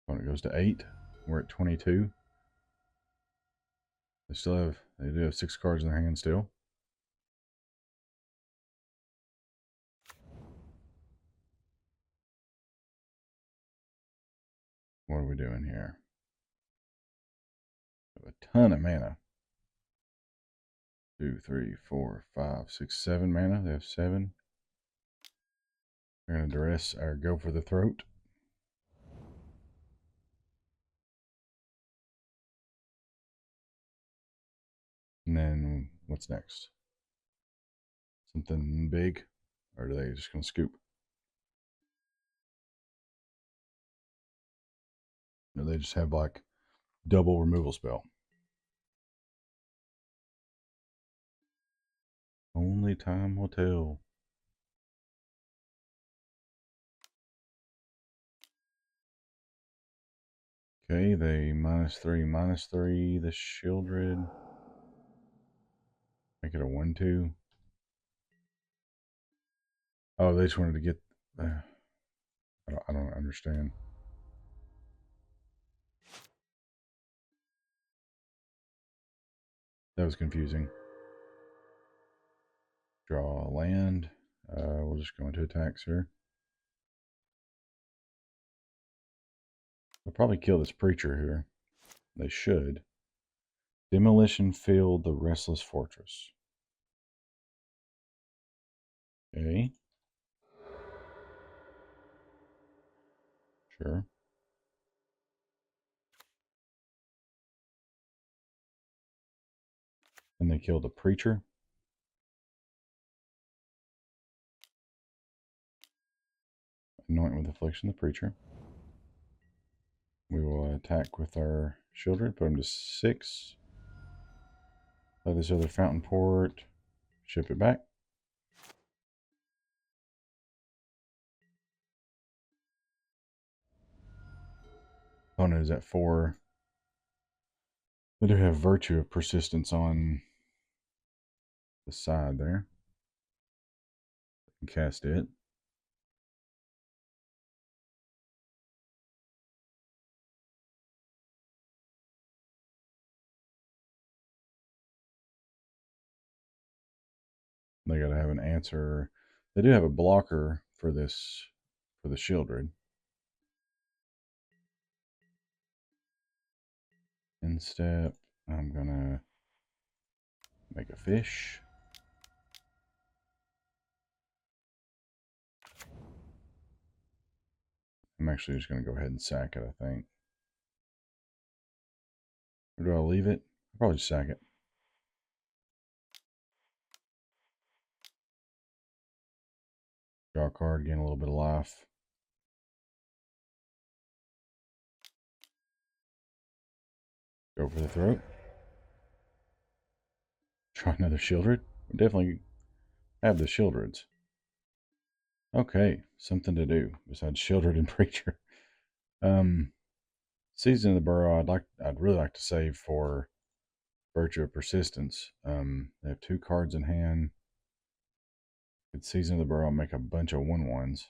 Opponent goes to 8. We're at 22. They do have 6 cards in their hand still. What are we doing here? We have a ton of mana. 2, 3, 4, 5, 6, 7 mana. They have 7. We're going to duress our go for the throat. And then what's next? Something big? Or are they just going to scoop? Or they just have like double removal spell? Only time will tell. Okay, they -3/-3. The Shieldred. Make it a 1/2. Oh, they just wanted to get. I don't understand. That was confusing. Draw land. We'll just go into attacks here. They'll probably kill this Preacher here. They should. Demolition Field, the Restless Fortress. Okay. Sure. And they killed the Preacher. Anoint with Affliction the Preacher. We will attack with our Children. Put them to 6. Play this other Fountain Port. Ship it back. Opponent is at 4. They do have Virtue of Persistence on the side there. You can cast it. They got to have an answer. They do have a blocker for this, for the Shieldred. Instep. I'm gonna make a fish. I'm actually just gonna go ahead and sack it, I think. Or do I leave it? I'll probably just sack it. Draw a card, gain a little bit of life. Go for the throat. Try another Shieldred. We definitely have the Shieldreds. Okay, something to do besides Shieldred and Preacher. Season of the Burrow, I'd really like to save for Virtue of Persistence. They have 2 cards in hand. Could Season of the Burrow make a bunch of 1/1s.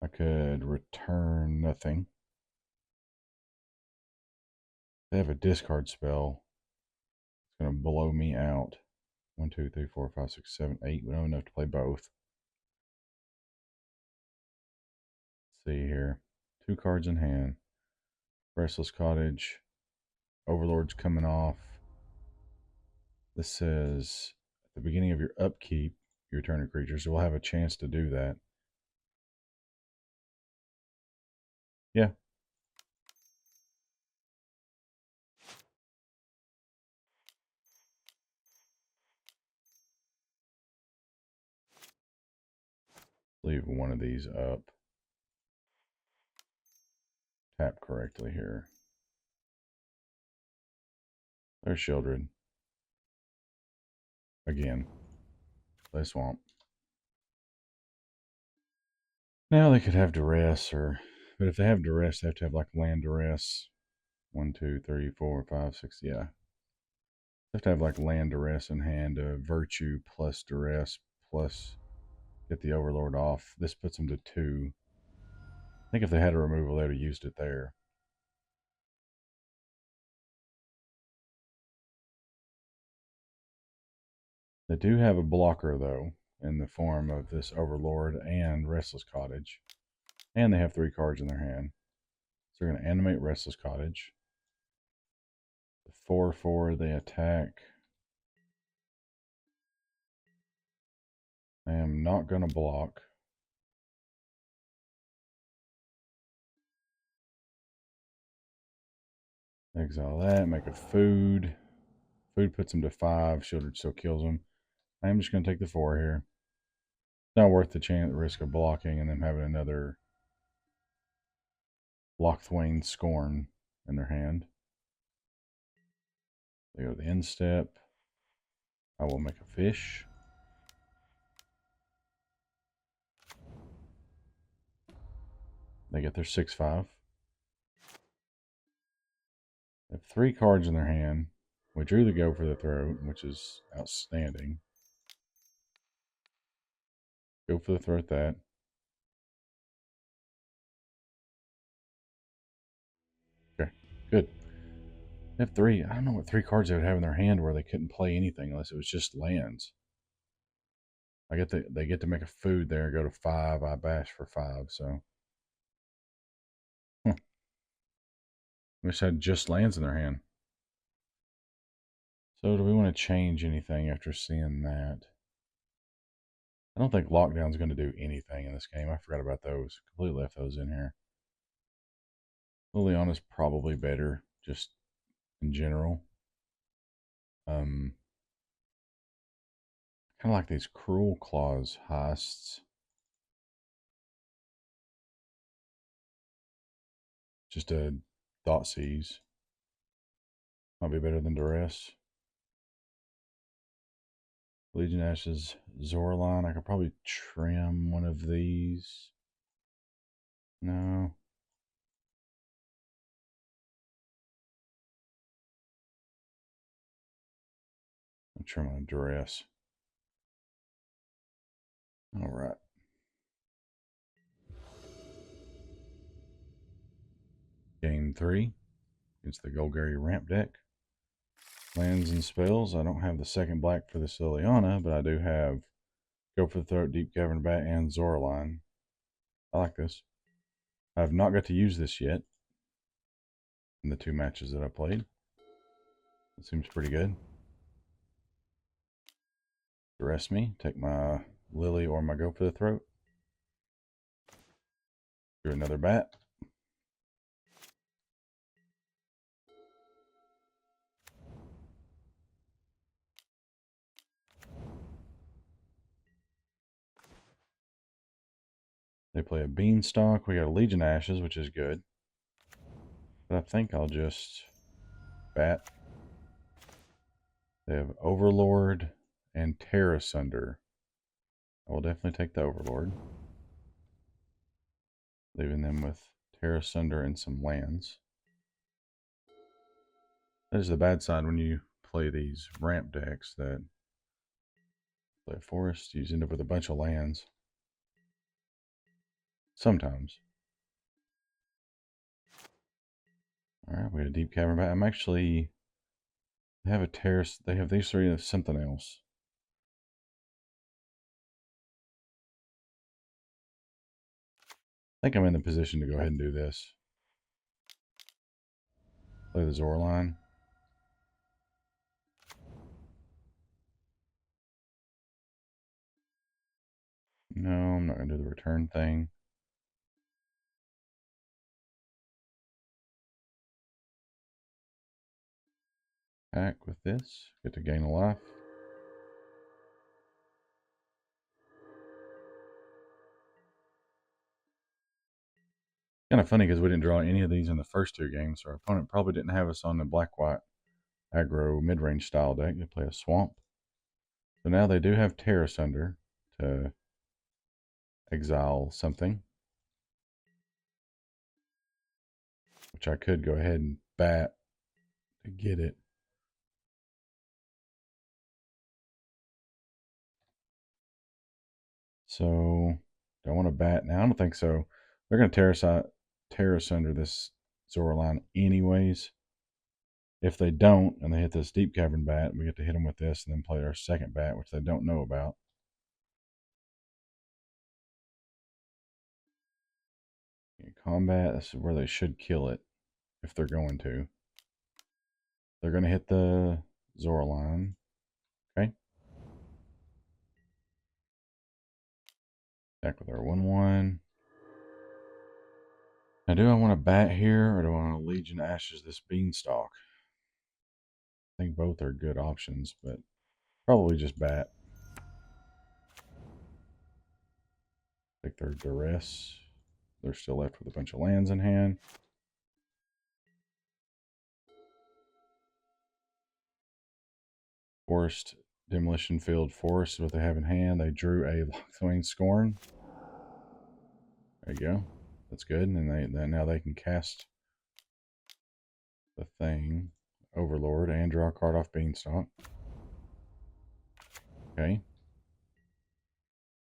I could return nothing. They have a discard spell. It's going to blow me out. 1, 2, 3, 4, 5, 6, 7, 8. We don't have enough to play both. Let's see here. 2 cards in hand. Restless Cottage. Overlord's coming off. This says at the beginning of your upkeep, you return a creature, so we'll have a chance to do that. Yeah. Leave one of these up. Tap correctly here. There's Shieldred. Again. Play Swamp. Now they could have Duress, but if they have Duress, they have to have like land Duress. 1, 2, 3, 4, 5, 6. Yeah. They have to have like land Duress in hand, Virtue plus Duress plus get the Overlord off. This puts them to 2. I think if they had a removal, they would have used it there. They do have a blocker, though, in the form of this Overlord and Restless Cottage. And they have 3 cards in their hand. So they're going to animate Restless Cottage. The 4/4, they attack. I am not going to block. Exile that, make a food. Food puts them to 5. Shieldred still kills them. I am just going to take the 4 here. It's not worth the risk of blocking and them having another Locthwain Scorn in their hand. They go to the end step. I will make a fish. They get their 6/5. They have 3 cards in their hand. We drew the Go for the Throat, which is outstanding. Go for the Throat that. Okay, good. They have 3. I don't know what 3 cards they would have in their hand where they couldn't play anything unless it was just lands. They get to make a food there, go to 5. I bash for 5, so. Wish I had just lands in their hand. So do we want to change anything after seeing that? I don't think Lockdown's going to do anything in this game. I forgot about those. Completely left those in here. Liliana's probably better, just in general. Kind of like these Cruel Claws heists. Just a Thoughtseize. Might be better than Duress. Legion Ashes, Zorline. I could probably trim one of these. No. I'll trim on Duress. All right. Game 3. It's the Golgari ramp deck. Lands and spells. I don't have the second black for this Liliana, but I do have Go for the Throat, Deep Cavern Bat, and Zorline. I like this. I have not got to use this yet in the 2 matches that I played. It seems pretty good. Duress me. Take my Lily or my Go for the Throat. Do another bat. They play a Beanstalk. We got a Legion Ashes, which is good. But I think I'll just bat. They have Overlord and Tear Asunder. I will definitely take the Overlord, leaving them with Tear Asunder and some lands. That is the bad side when you play these ramp decks, that play a forest, you end up with a bunch of lands. Sometimes. Alright, we had a Deep Cavern Bat. I'm actually... They have a terrace. They have these three of something else. I think I'm in the position to go ahead and do this. Play the Zorline. No, I'm not going to do the return thing. Attack with this. Get to gain a life. Kind of funny because we didn't draw any of these in the first two games, so our opponent probably didn't have us on the black-white aggro mid-range style deck. They play a swamp. So now they do have Tear Asunder to exile something, which I could go ahead and bat to get it. So, do I want to bat now? I don't think so. They're going to tear asunder this Zorline anyways. If they don't, and they hit this Deep Cavern Bat, we get to hit them with this and then play our second bat, which they don't know about. In combat, this is where they should kill it, if they're going to. They're going to hit the Zorline. Okay. Attack with our 1/1. Now, do I want to bat here, or do I want to Legion Ashes this Beanstalk? I think both are good options, but probably just bat. Take their Duress. They're still left with a bunch of lands in hand. Forest, Demolition Field, Forest is what they have in hand. They drew a Lockthwain Scorn. There you go. That's good. And now they can cast the thing, Overlord, and draw a card off Beanstalk. Okay.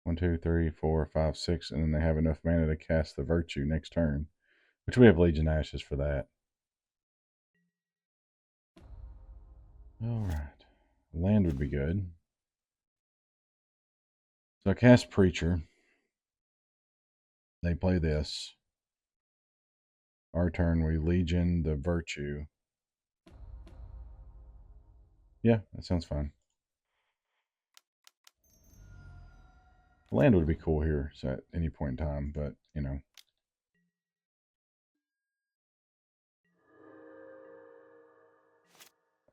1, 2, 3, 4, 5, 6, and then they have enough mana to cast the Virtue next turn, which we have Legion Ashes for that. Alright. Land would be good. So I cast Preacher. They play this. Our turn, we Legion the Virtue. Yeah, that sounds fine. Land would be cool here so at any point in time, but, you know.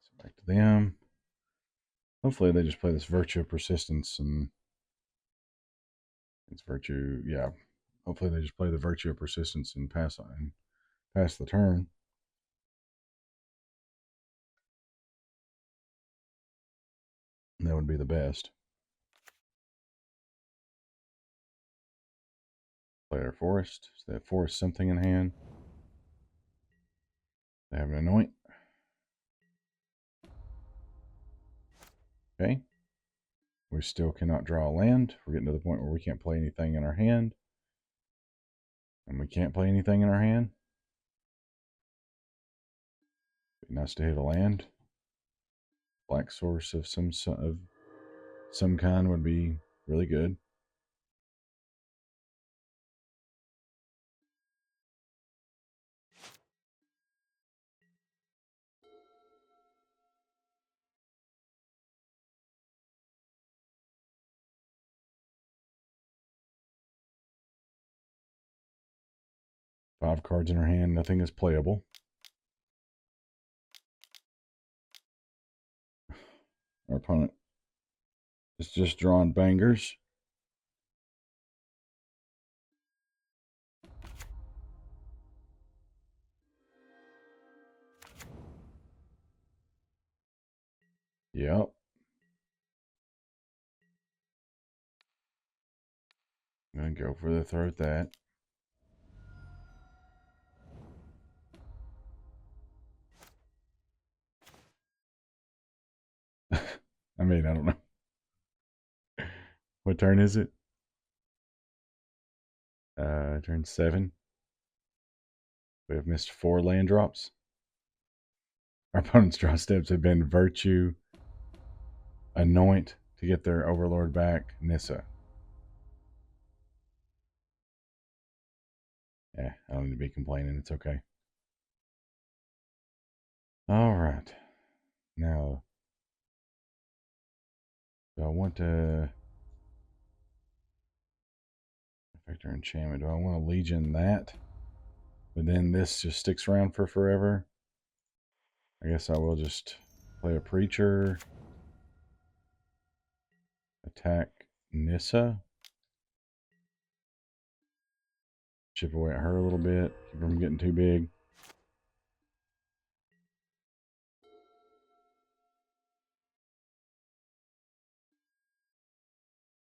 So back to them. Hopefully they just play this Virtue of Persistence and it's Virtue, yeah. Hopefully they just play the Virtue of Persistence and pass the turn. And that would be the best. Play our Forest. So they have Forest something in hand. They have an Anoint. Okay. We still cannot draw a land. We're getting to the point where we can't play anything in our hand. And we can't play anything in our hand. Be nice to hit a land. Black Source of some kind would be really good. Five cards in our hand, nothing is playable. Our opponent is just drawing bangers. Yep. I'm going to go for the throat that. I mean, I don't know. What turn is it? Turn 7. We have missed 4 land drops. Our opponent's draw steps have been Virtue, Anoint to get their Overlord back, Nissa. Yeah, I don't need to be complaining. It's okay. All right. Now, do I want to affect our enchantment? Do I want to Legion that? But then this just sticks around for forever. I guess I will just play a Preacher. Attack Nissa. Chip away at her a little bit. Keep her from getting too big.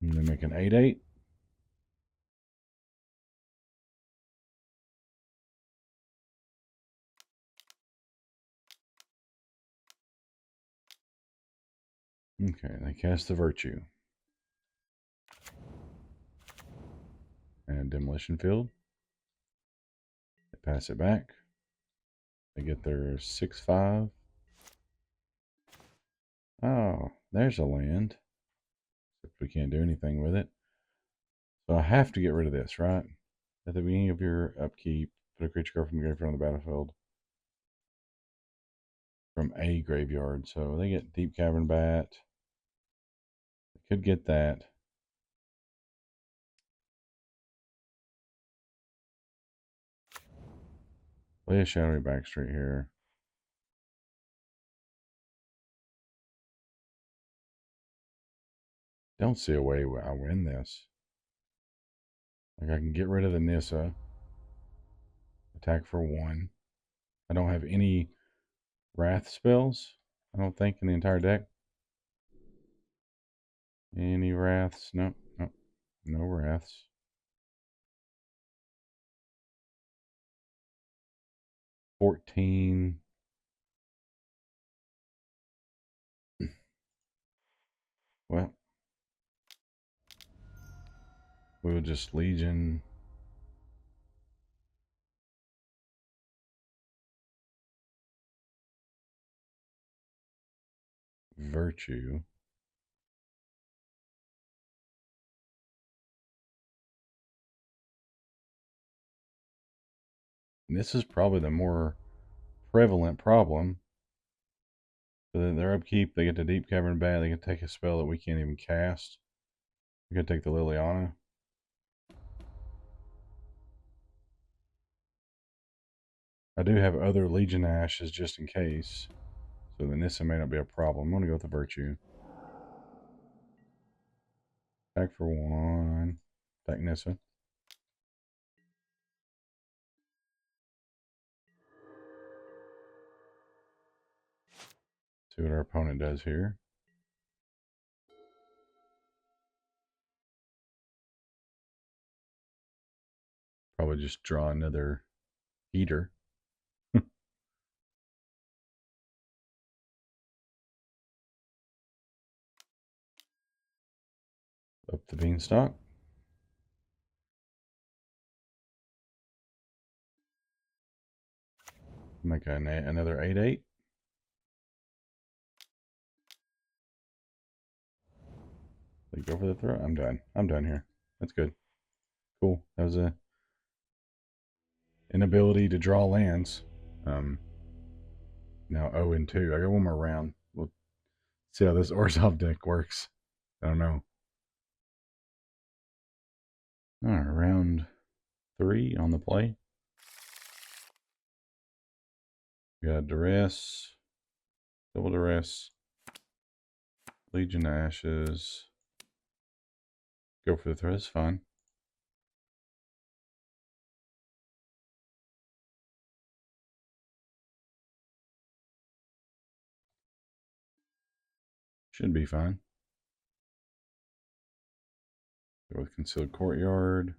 And then make an 8/8. Okay, they cast the Virtue. And Demolition Field. They pass it back. They get their 6/5. Oh, there's a land. Except we can't do anything with it. So I have to get rid of this, right? At the beginning of your upkeep, put a creature card from your graveyard on the battlefield. From a graveyard. So they get Deep Cavern Bat. They could get that. Play a Shadowy Backstreet here. Don't see a way I win this. Like, I can get rid of the Nissa. Attack for 1. I don't have any Wrath spells, I don't think, in the entire deck. Any Wraths? Nope, nope. No Wraths. 14. Well, we'll just Legion. Virtue. And this is probably the more prevalent problem. But their upkeep, they get the Deep Cavern Bat. They can take a spell that we can't even cast. We can take the Liliana. I do have other Legion Ashes just in case. So the Nissa may not be a problem. I'm going to go with the Virtue. Attack for 1. Attack Nissa. See what our opponent does here. Probably just draw another Eater. Up the Beanstalk. Make another 8/8. They go for the throw. I'm done. I'm done here. That's good. Cool. That was a inability to draw lands. Now 0-2. I got one more round. We'll see how this Orzhov deck works. I don't know. All right, round 3 on the play. We got Duress, Double Duress, Legion Ashes. Go for the throw. That's fine. Should be fine. Go with concealed courtyard.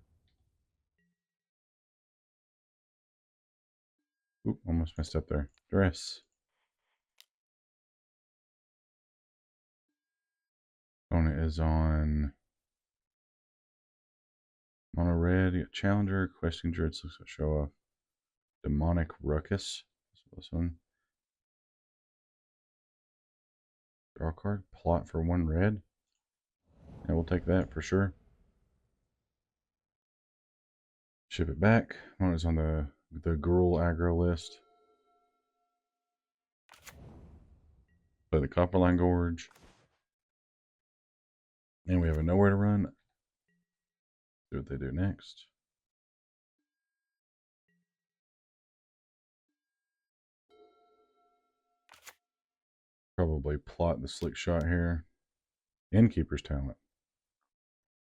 Oop, almost messed up there. Dress. Opponent is on mono red. You got Challenger, Questing Druids. Looks like show off Demonic Ruckus. This one. Draw a card. Plot for 1 red. Yeah, we'll take that for sure. Ship it back. One is on the Gruul aggro list. Play the Copperline Gorge. And we have a Nowhere to Run. See what they do next. Probably plot the Slick Shot here. Innkeeper's Talent.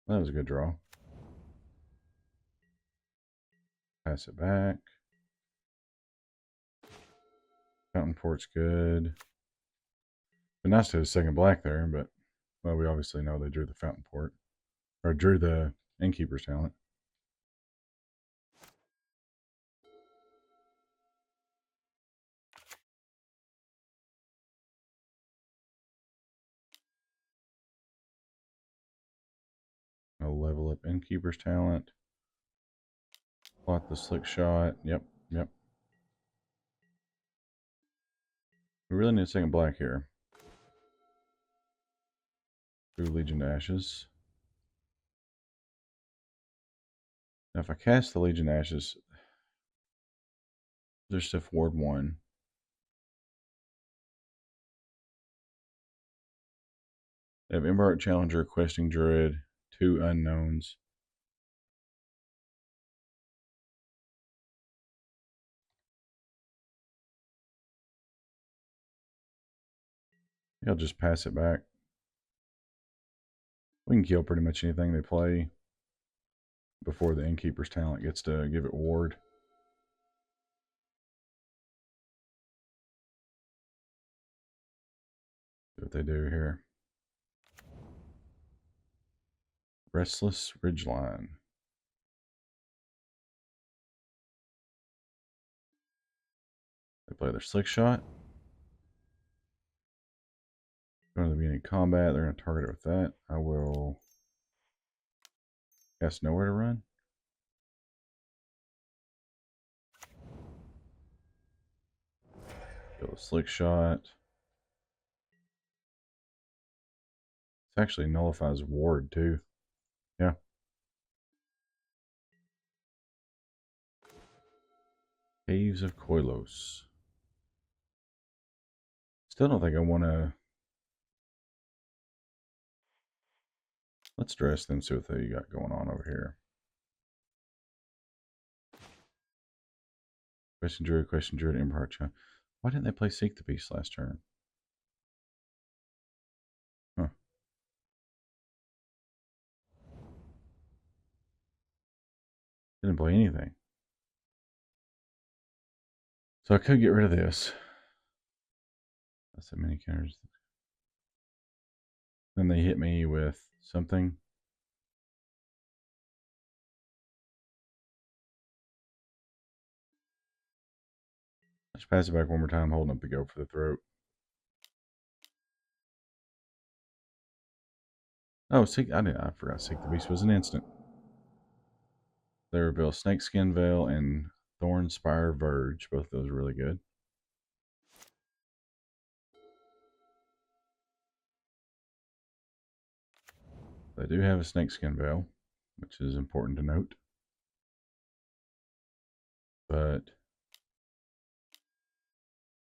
That was a good draw. Pass it back. Fountain Port's good. But nice to have a second black there, but well, we obviously know they drew the Fountain Port. Or drew the Innkeeper's Talent. I'll level up Innkeeper's Talent. Plot the Slick Shot. Yep. We really need a second black here. Through Legion to Ashes. Now if I cast the Legion to Ashes, there's stuff Ward 1. I have Emberheart Challenger, Questing Druid, 2 unknowns. I'll just pass it back. We can kill pretty much anything they play before the Innkeeper's Talent gets to give it ward. See what they do here. Restless Ridgeline. They play their Slick Shot. Going to the beginning of combat, they're going to target it with that. I will cast Nowhere to Run. Kill a Slick Shot. This actually nullifies ward too. Yeah. Caves of Koilos. Still don't think I want to. Let's dress them, see what they got going on over here. Question Druid, Emberheart Child. Why didn't they play Seek the Beast last turn? Huh. Didn't play anything. So I could get rid of this. That's that many counters. Then they hit me with something. Let's pass it back one more time, holding up the Go for the Throat. Oh, I forgot Seek the Beast was an instant. They reveal Snakeskin Veil and Thornspire Verge. Both of those are really good. They do have a Snakeskin Veil, which is important to note. But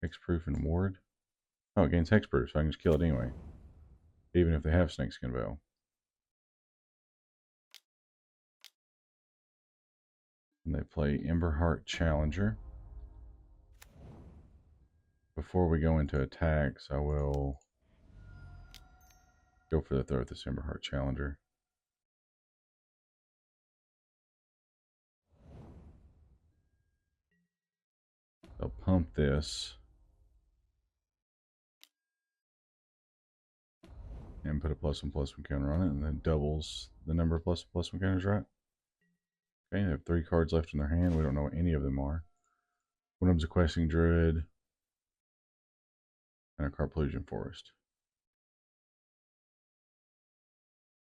Hexproof and Ward. Oh, it gains Hexproof, so I can just kill it anyway. Even if they have Snakeskin Veil. And they play Emberheart Challenger. Before we go into attacks, I will go for the throw with this Emberheart Challenger. They'll pump this. and put a +1/+1 counter on it, and then doubles the number of +1/+1 counters, right? Okay, they have 3 cards left in their hand. We don't know what any of them are. One of them's a Questing Druid and a Carplusian Forest.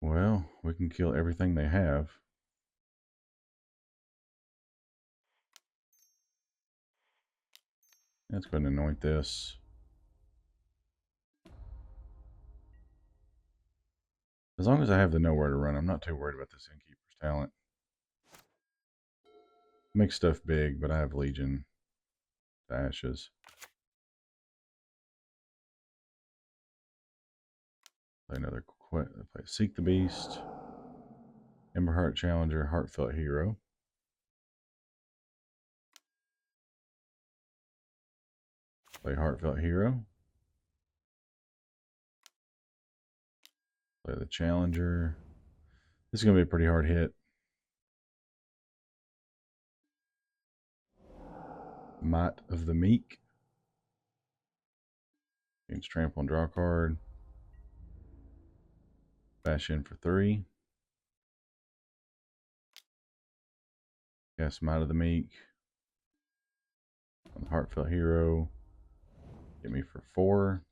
Well, we can kill everything they have. Let's go ahead and anoint this. As long as I have the nowhere to run, I'm not too worried about this Innkeeper's Talent. Makes stuff big, but I have Legion to Ashes. Play another play Seek the Beast, Emberheart Challenger, Heartfelt Hero. Play Heartfelt Hero. Play the Challenger. This is going to be a pretty hard hit. Might of the Meek. Against Trample and draw a card. Bash in for 3. Cast Might of the Meek. On the Heartfelt Hero. Get me for 4.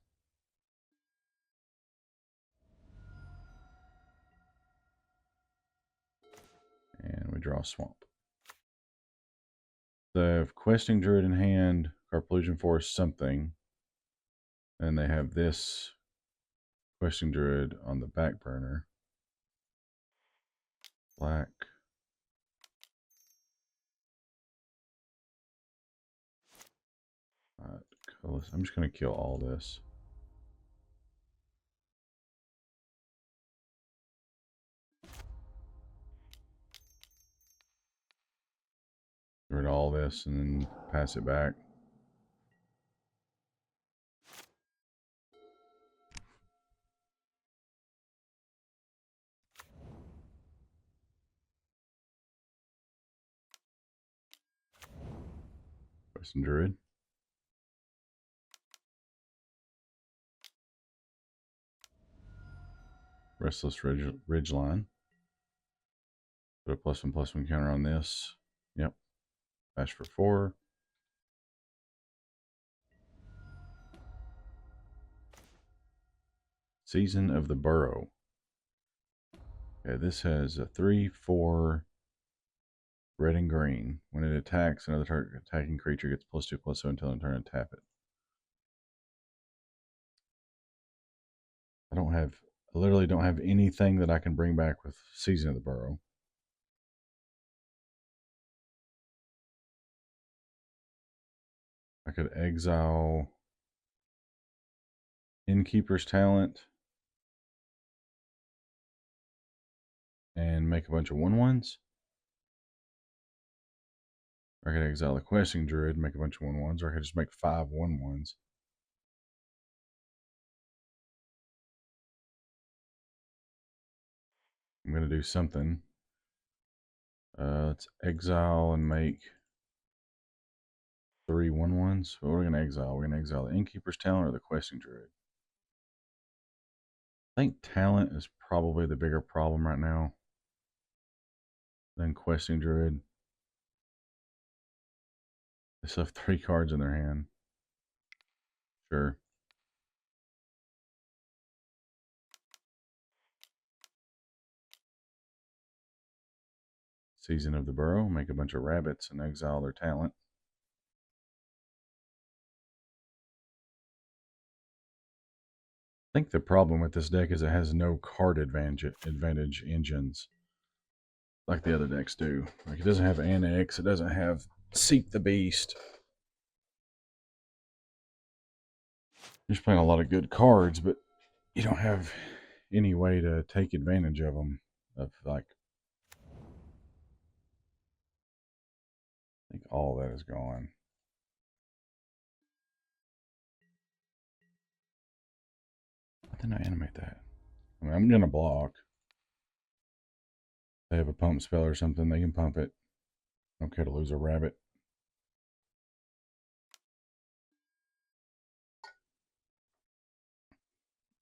And we draw a Swamp. They have Questing Druid in hand, Carplusian Forest something. And they have this Questing Druid on the back burner. Black. Colorless. I'm just going to kill all this. Get rid of all this and then pass it back. Questing Druid. Restless Ridgeline. Put a +1/+1 counter on this. Yep. Bash for 4. Season of the Burrow. Okay, this has a 3/4 red and green. When it attacks, another attacking creature gets +2/+2 until end turn and tap it. I literally don't have anything that I can bring back with Season of the Burrow. I could exile Innkeeper's Talent and make a bunch of 1/1s. Or I could exile the Questing Druid and make a bunch of 1/1s, or I could just make 5 1/1s. I'm going to do something. Let's exile and make 3 1/1s. What are we going to exile? We're going to exile the Innkeeper's Talent or the Questing Druid. I think Talent is probably the bigger problem right now than Questing Druid. They still have 3 cards in their hand. Sure. Season of the Burrow. Make a bunch of rabbits and exile their talent. I think the problem with this deck is it has no card advantage engines like the other decks do. Like it doesn't have Annex, it doesn't have Seek the Beast. You're just playing a lot of good cards, but you don't have any way to take advantage of them. Of like, I think all that is gone. Why didn't I animate that? I mean, I'm gonna block. They have a pump spell or something, they can pump it. I don't care to lose a rabbit.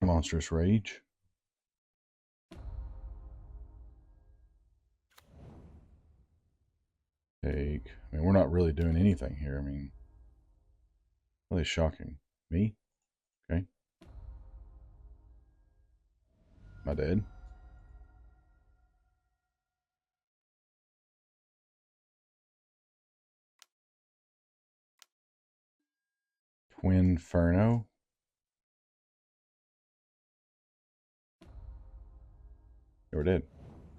Monstrous Rage. I mean, we're not really doing anything here. I mean, really shocking. Me? Okay. Am I dead? Twin Inferno. Yeah, we're dead.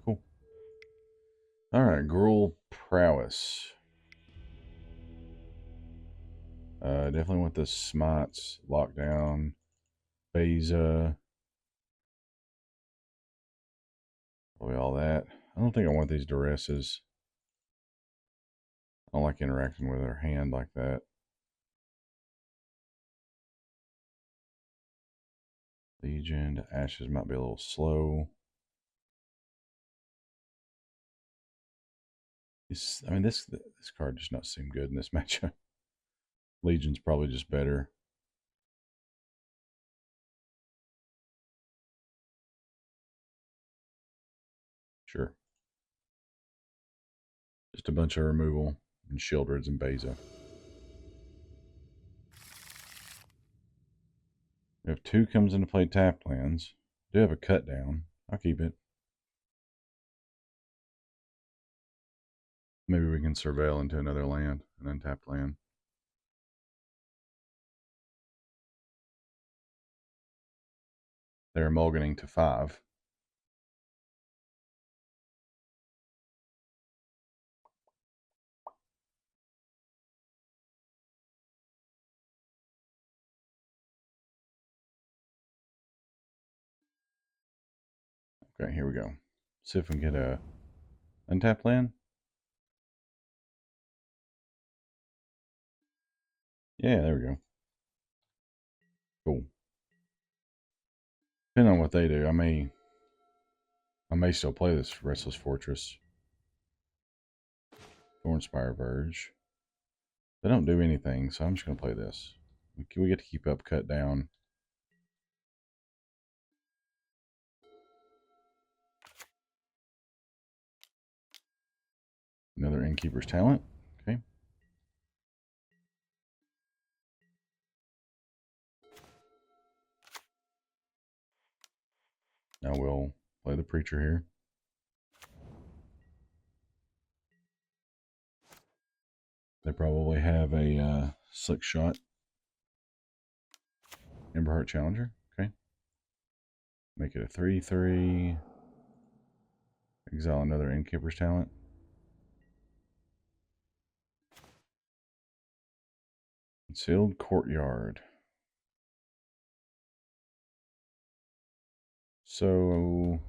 Cool. Alright, Gruel Prowess. Definitely want the Smites, Lockdown, Beza. Probably all that. I don't think I want these Duresses. I don't like interacting with her hand like that. Legion, Ashes might be a little slow. I mean, this card does not seem good in this matchup. Legion's probably just better. Sure. Just a bunch of removal and Shieldreds and Beza. If 2 comes into play tapped lands, do have a cut down. I'll keep it. Maybe we can surveil into another land, an untapped land. They're mulliganing to 5. Okay, here we go. See if we can get a untapped land. Yeah, there we go. Cool. Depending on what they do, I may still play this Restless Fortress. Thornspire Verge. They don't do anything, so I'm just going to play this. We get to keep up, cut down. Another Innkeeper's Talent. Okay. Now we'll play the Preacher here. They probably have a Slick Shot. Emberheart Challenger. Okay. Make it a 3/3. Exile another Innkeeper's Talent. Concealed Courtyard. So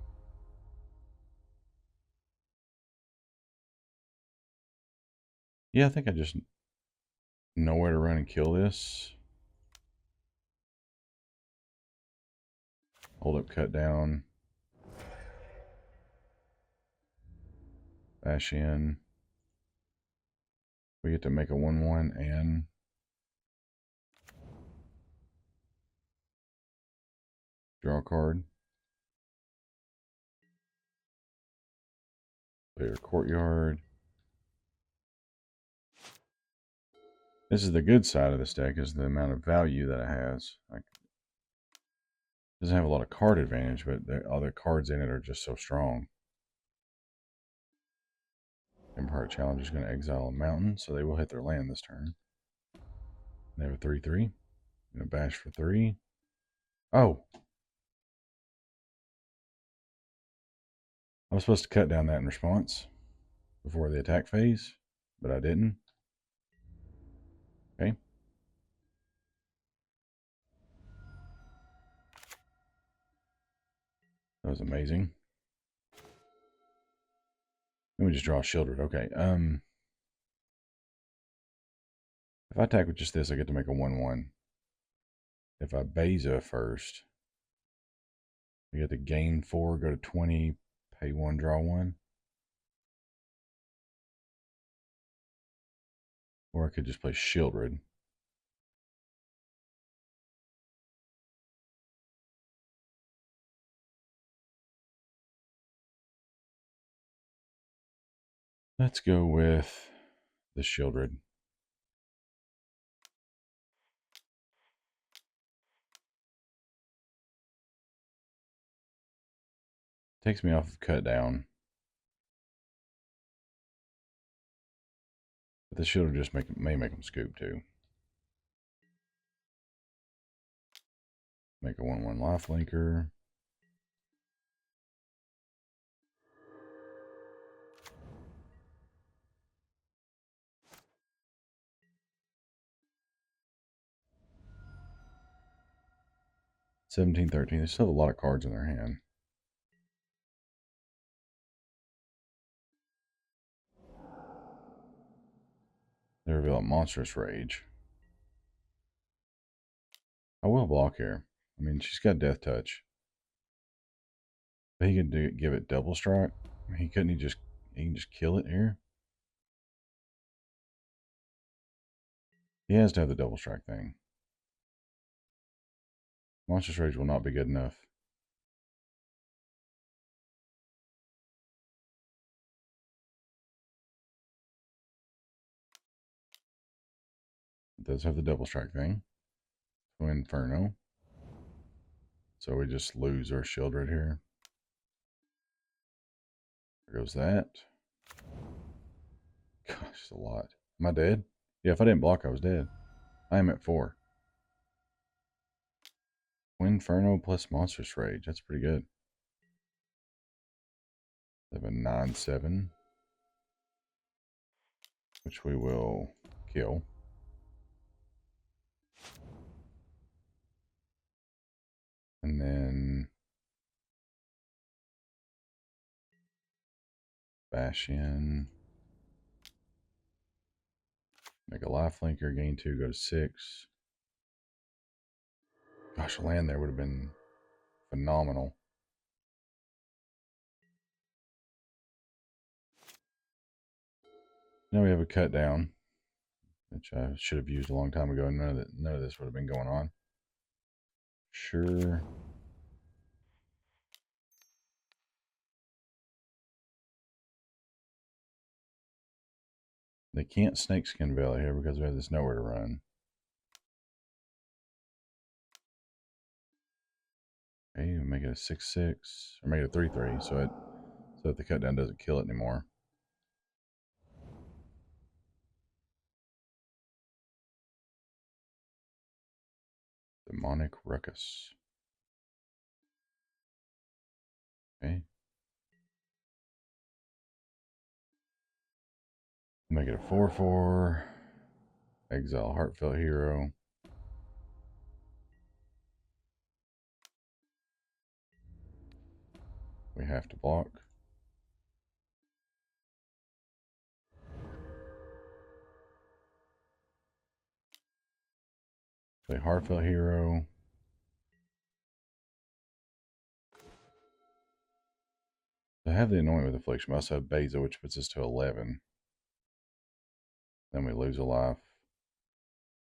yeah, I think I just know where to run and kill this. Hold up, cut down. Bash in. We get to make a 1/1 and draw a card. Play your Courtyard. This is the good side of this deck, is the amount of value that it has. Like, it doesn't have a lot of card advantage, but the other cards in it are just so strong. Empire Challenge is going to exile a mountain, so they will hit their land this turn. They have a 3/3. Going to bash for 3. Oh! I was supposed to cut down that in response before the attack phase, but I didn't. Okay. That was amazing. Let me just draw a Shieldred. Okay. If I attack with just this, I get to make a 1/1. If I Beza first, I get to gain 4, go to 20, pay 1, draw 1. Or I could just play Shieldred. Let's go with the Shieldred. Takes me off of cut down. But the Shieldred just may make them scoop too. Make a 1/1 life linker. $17, $13. They still have a lot of cards in their hand. They reveal a Monstrous Rage. I will block here. I mean, she's got Death Touch. But he could give it double strike. He couldn't. He can just kill it here. He has to have the double strike thing. Monstrous Rage will not be good enough. It does have the double strike thing. So Inferno. So we just lose our shield right here. There goes that. Gosh, it's a lot. Am I dead? Yeah, if I didn't block, I was dead. I am at 4. Inferno plus Monstrous Rage. That's pretty good. They have a 9/7, which we will kill. And then bash in. Make a life linker, gain 2, go to 6. Gosh, a land there would have been phenomenal. Now we have a cut down, which I should have used a long time ago. None of this would have been going on. Sure. They can't Snakeskin Valley here because we have this nowhere to run. Okay, make it a 6/6 or make it a 3/3, so that the cut down doesn't kill it anymore. Demonic Ruckus. Okay. Make it a 4/4. Exile Heartfelt Hero. We have to block. Play Heartfelt Hero. I have the Anoint with Affliction. We also have Beza, which puts us to 11. Then we lose a life.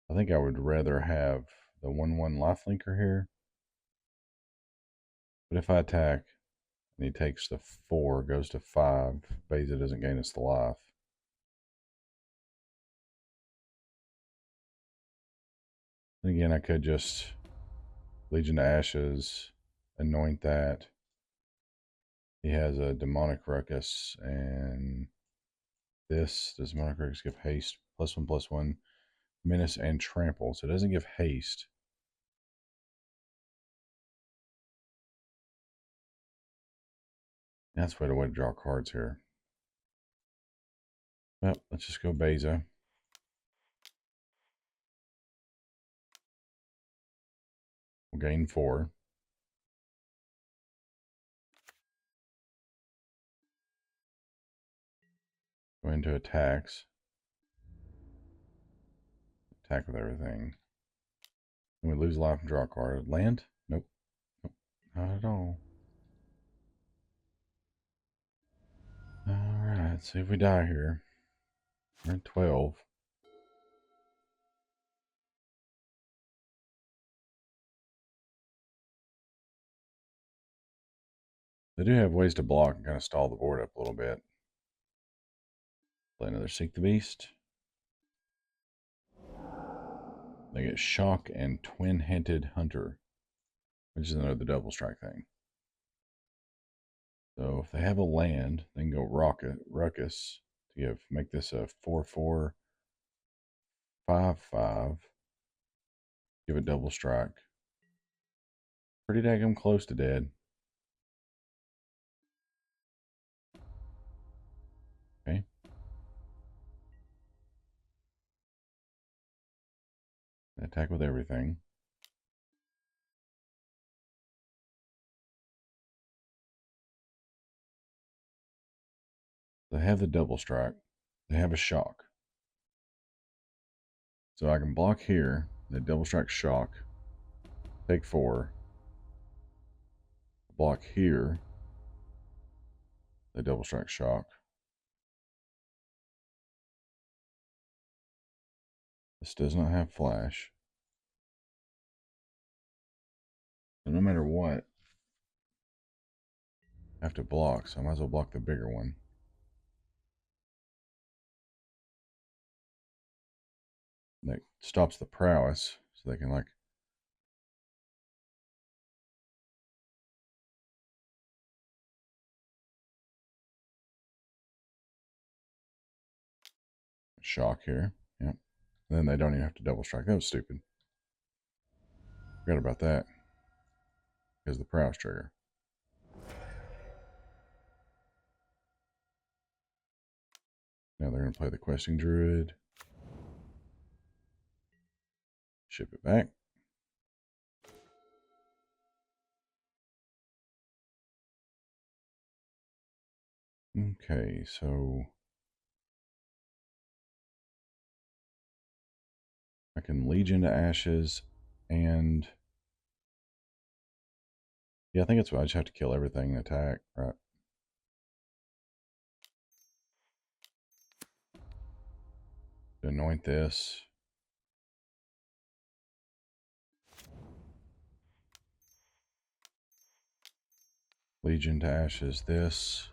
I think I would rather have the 1/1 life linker here. But if I attack and he takes the 4, goes to 5, Beza doesn't gain us the life. And again, I could just Legion of Ashes, anoint that. He has a Demonic Ruckus, and this does Demonic Ruckus give haste, +1/+1, menace, and trample. So it doesn't give haste. That's quite a way to draw cards here. Well, let's just go Beza. We'll gain 4. Go into attacks. Attack with everything. And we lose life and draw a card. Land? Nope. Nope. Not at all. Alright, let's see if we die here. We're at 12. They do have ways to block and kind of stall the board up a little bit. Play another Seek the Beast. They get Shock and Twin-Headed Hunter, which is another double strike thing. So if they have a land, they can go Ruckus to make this a 4/4, 5/5. Give it double strike. Pretty daggum close to dead. Okay. Attack with everything. They have the double strike. They have a shock. So I can block here. They double strike shock. Take 4. Block here. They double strike shock. This does not have flash. So no matter what, I have to block. So I might as well block the bigger one. That stops the prowess. So they can like shock here. Yep. And then they don't even have to double strike. That was stupid. Forgot about that. Because the prowess trigger. Now they're going to play the questing druid. Ship it back. Okay, so I can Legion to Ashes and yeah, I think that's what I just have to kill everything and attack, right? Anoint this. Legion to Ashes this.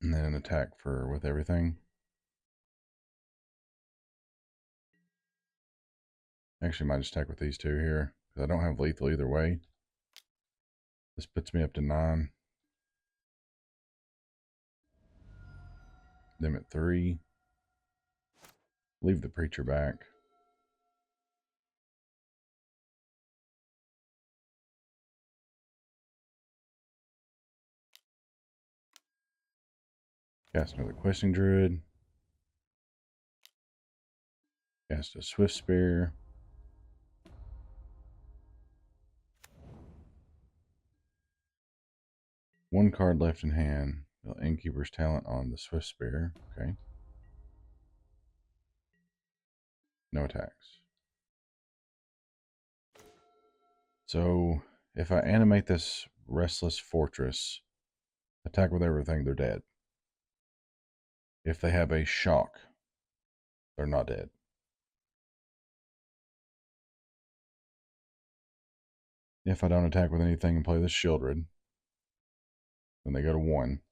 And then an attack with everything. Actually, might just attack with these two here. Because I don't have lethal either way. This puts me up to 9. Them at 3. Leave the preacher back. Cast another questing druid. Cast a swift spear. One card left in hand. The Innkeeper's Talent on the swift spear. Okay. No attacks. So if I animate this Restless Fortress, attack with everything, they're dead. If they have a shock, they're not dead. If I don't attack with anything and play this Shieldred, then they go to 1.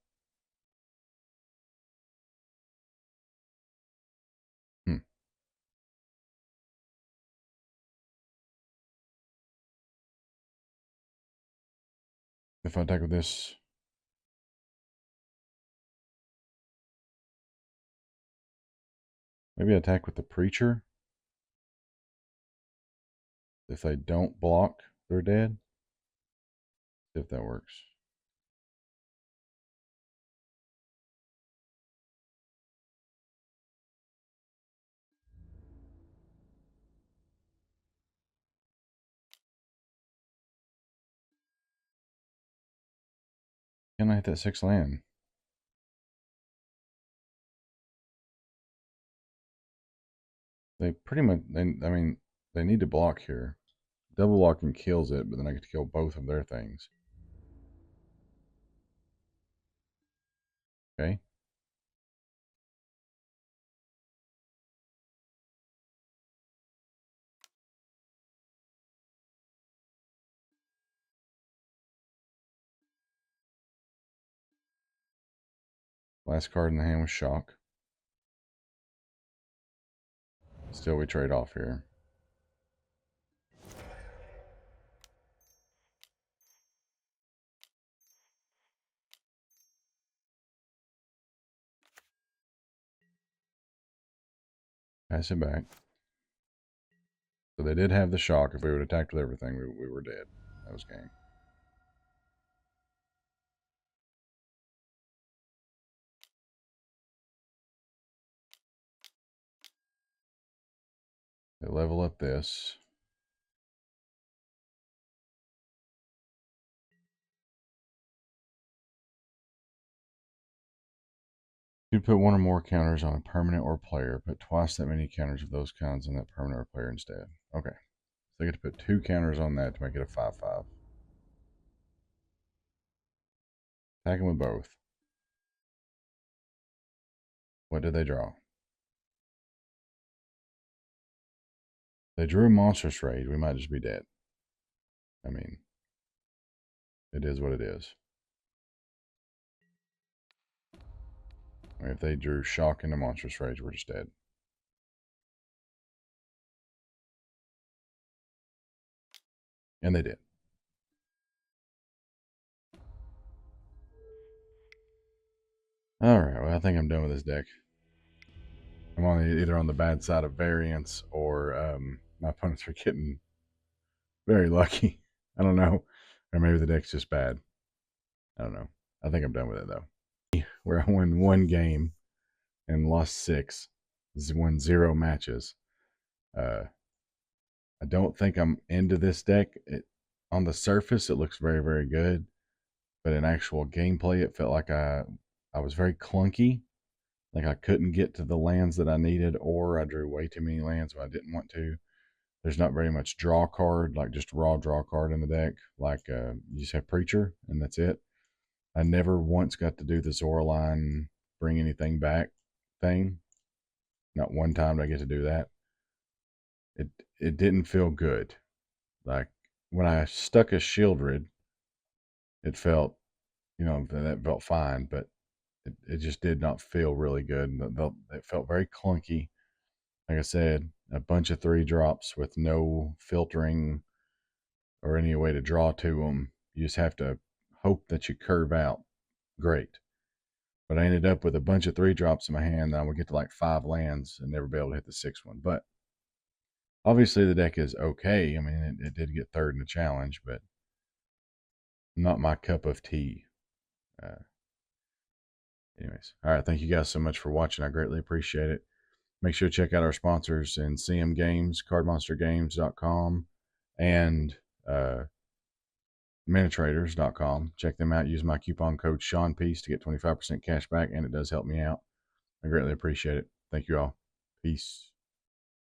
If I attack with this, maybe I attack with the Preacher. If they don't block, they're dead. See if that works. Can I hit that 6 land? They pretty much, I mean, they need to block here. Double blocking kills it, but then I get to kill both of their things. Okay. Last card in the hand was Shock. Still, we trade off here. Pass it back. So they did have the shock. If we would have attacked with everything, we were dead. That was game. They level up this. You put one or more counters on a permanent or player. Put twice that many counters of those kinds on that permanent or player instead. Okay. So they get to put 2 counters on that to make it a 5/5. Attack them with both. What did they draw? They drew a monstrous rage. We might just be dead. I mean, it is what it is. I mean, if they drew shock into monstrous rage, we're just dead. And they did. Alright, well, I think I'm done with this deck. I'm either on the bad side of variance or my opponents are getting very lucky. I don't know. Or maybe the deck's just bad. I don't know. I think I'm done with it, though. Where I won 1 game and lost 6. Won 0 matches. I don't think I'm into this deck. On the surface, it looks very, very good. But in actual gameplay, it felt like I was very clunky. Like I couldn't get to the lands that I needed, or I drew way too many lands when I didn't want to. There's not very much draw card, like just raw draw card in the deck. Like you just have Preacher, and that's it. I never once got to do the Zoraline bring anything back thing. Not one time did I get to do that. It didn't feel good. Like when I stuck a Shieldred, it felt, that felt fine, but it just did not feel really good. It felt very clunky. Like I said, a bunch of 3-drops with no filtering or any way to draw to them. You just have to hope that you curve out. Great. But I ended up with a bunch of 3-drops in my hand. I would get to like 5 lands and never be able to hit the 6th one. But obviously the deck is okay. I mean, it did get 3rd in the challenge, but not my cup of tea. Anyways, all right. Thank you guys so much for watching. I greatly appreciate it. Make sure to check out our sponsors in CM Games, cardmonstergames.com, and minitraders.com. Check them out. Use my coupon code SeanPeace to get 25% cash back, and it does help me out. I greatly appreciate it. Thank you all. Peace.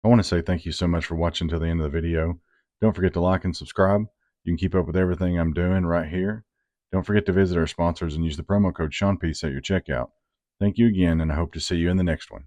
I want to say thank you so much for watching till the end of the video. Don't forget to like and subscribe. You can keep up with everything I'm doing right here. Don't forget to visit our sponsors and use the promo code SeanPeace at your checkout. Thank you again, and I hope to see you in the next one.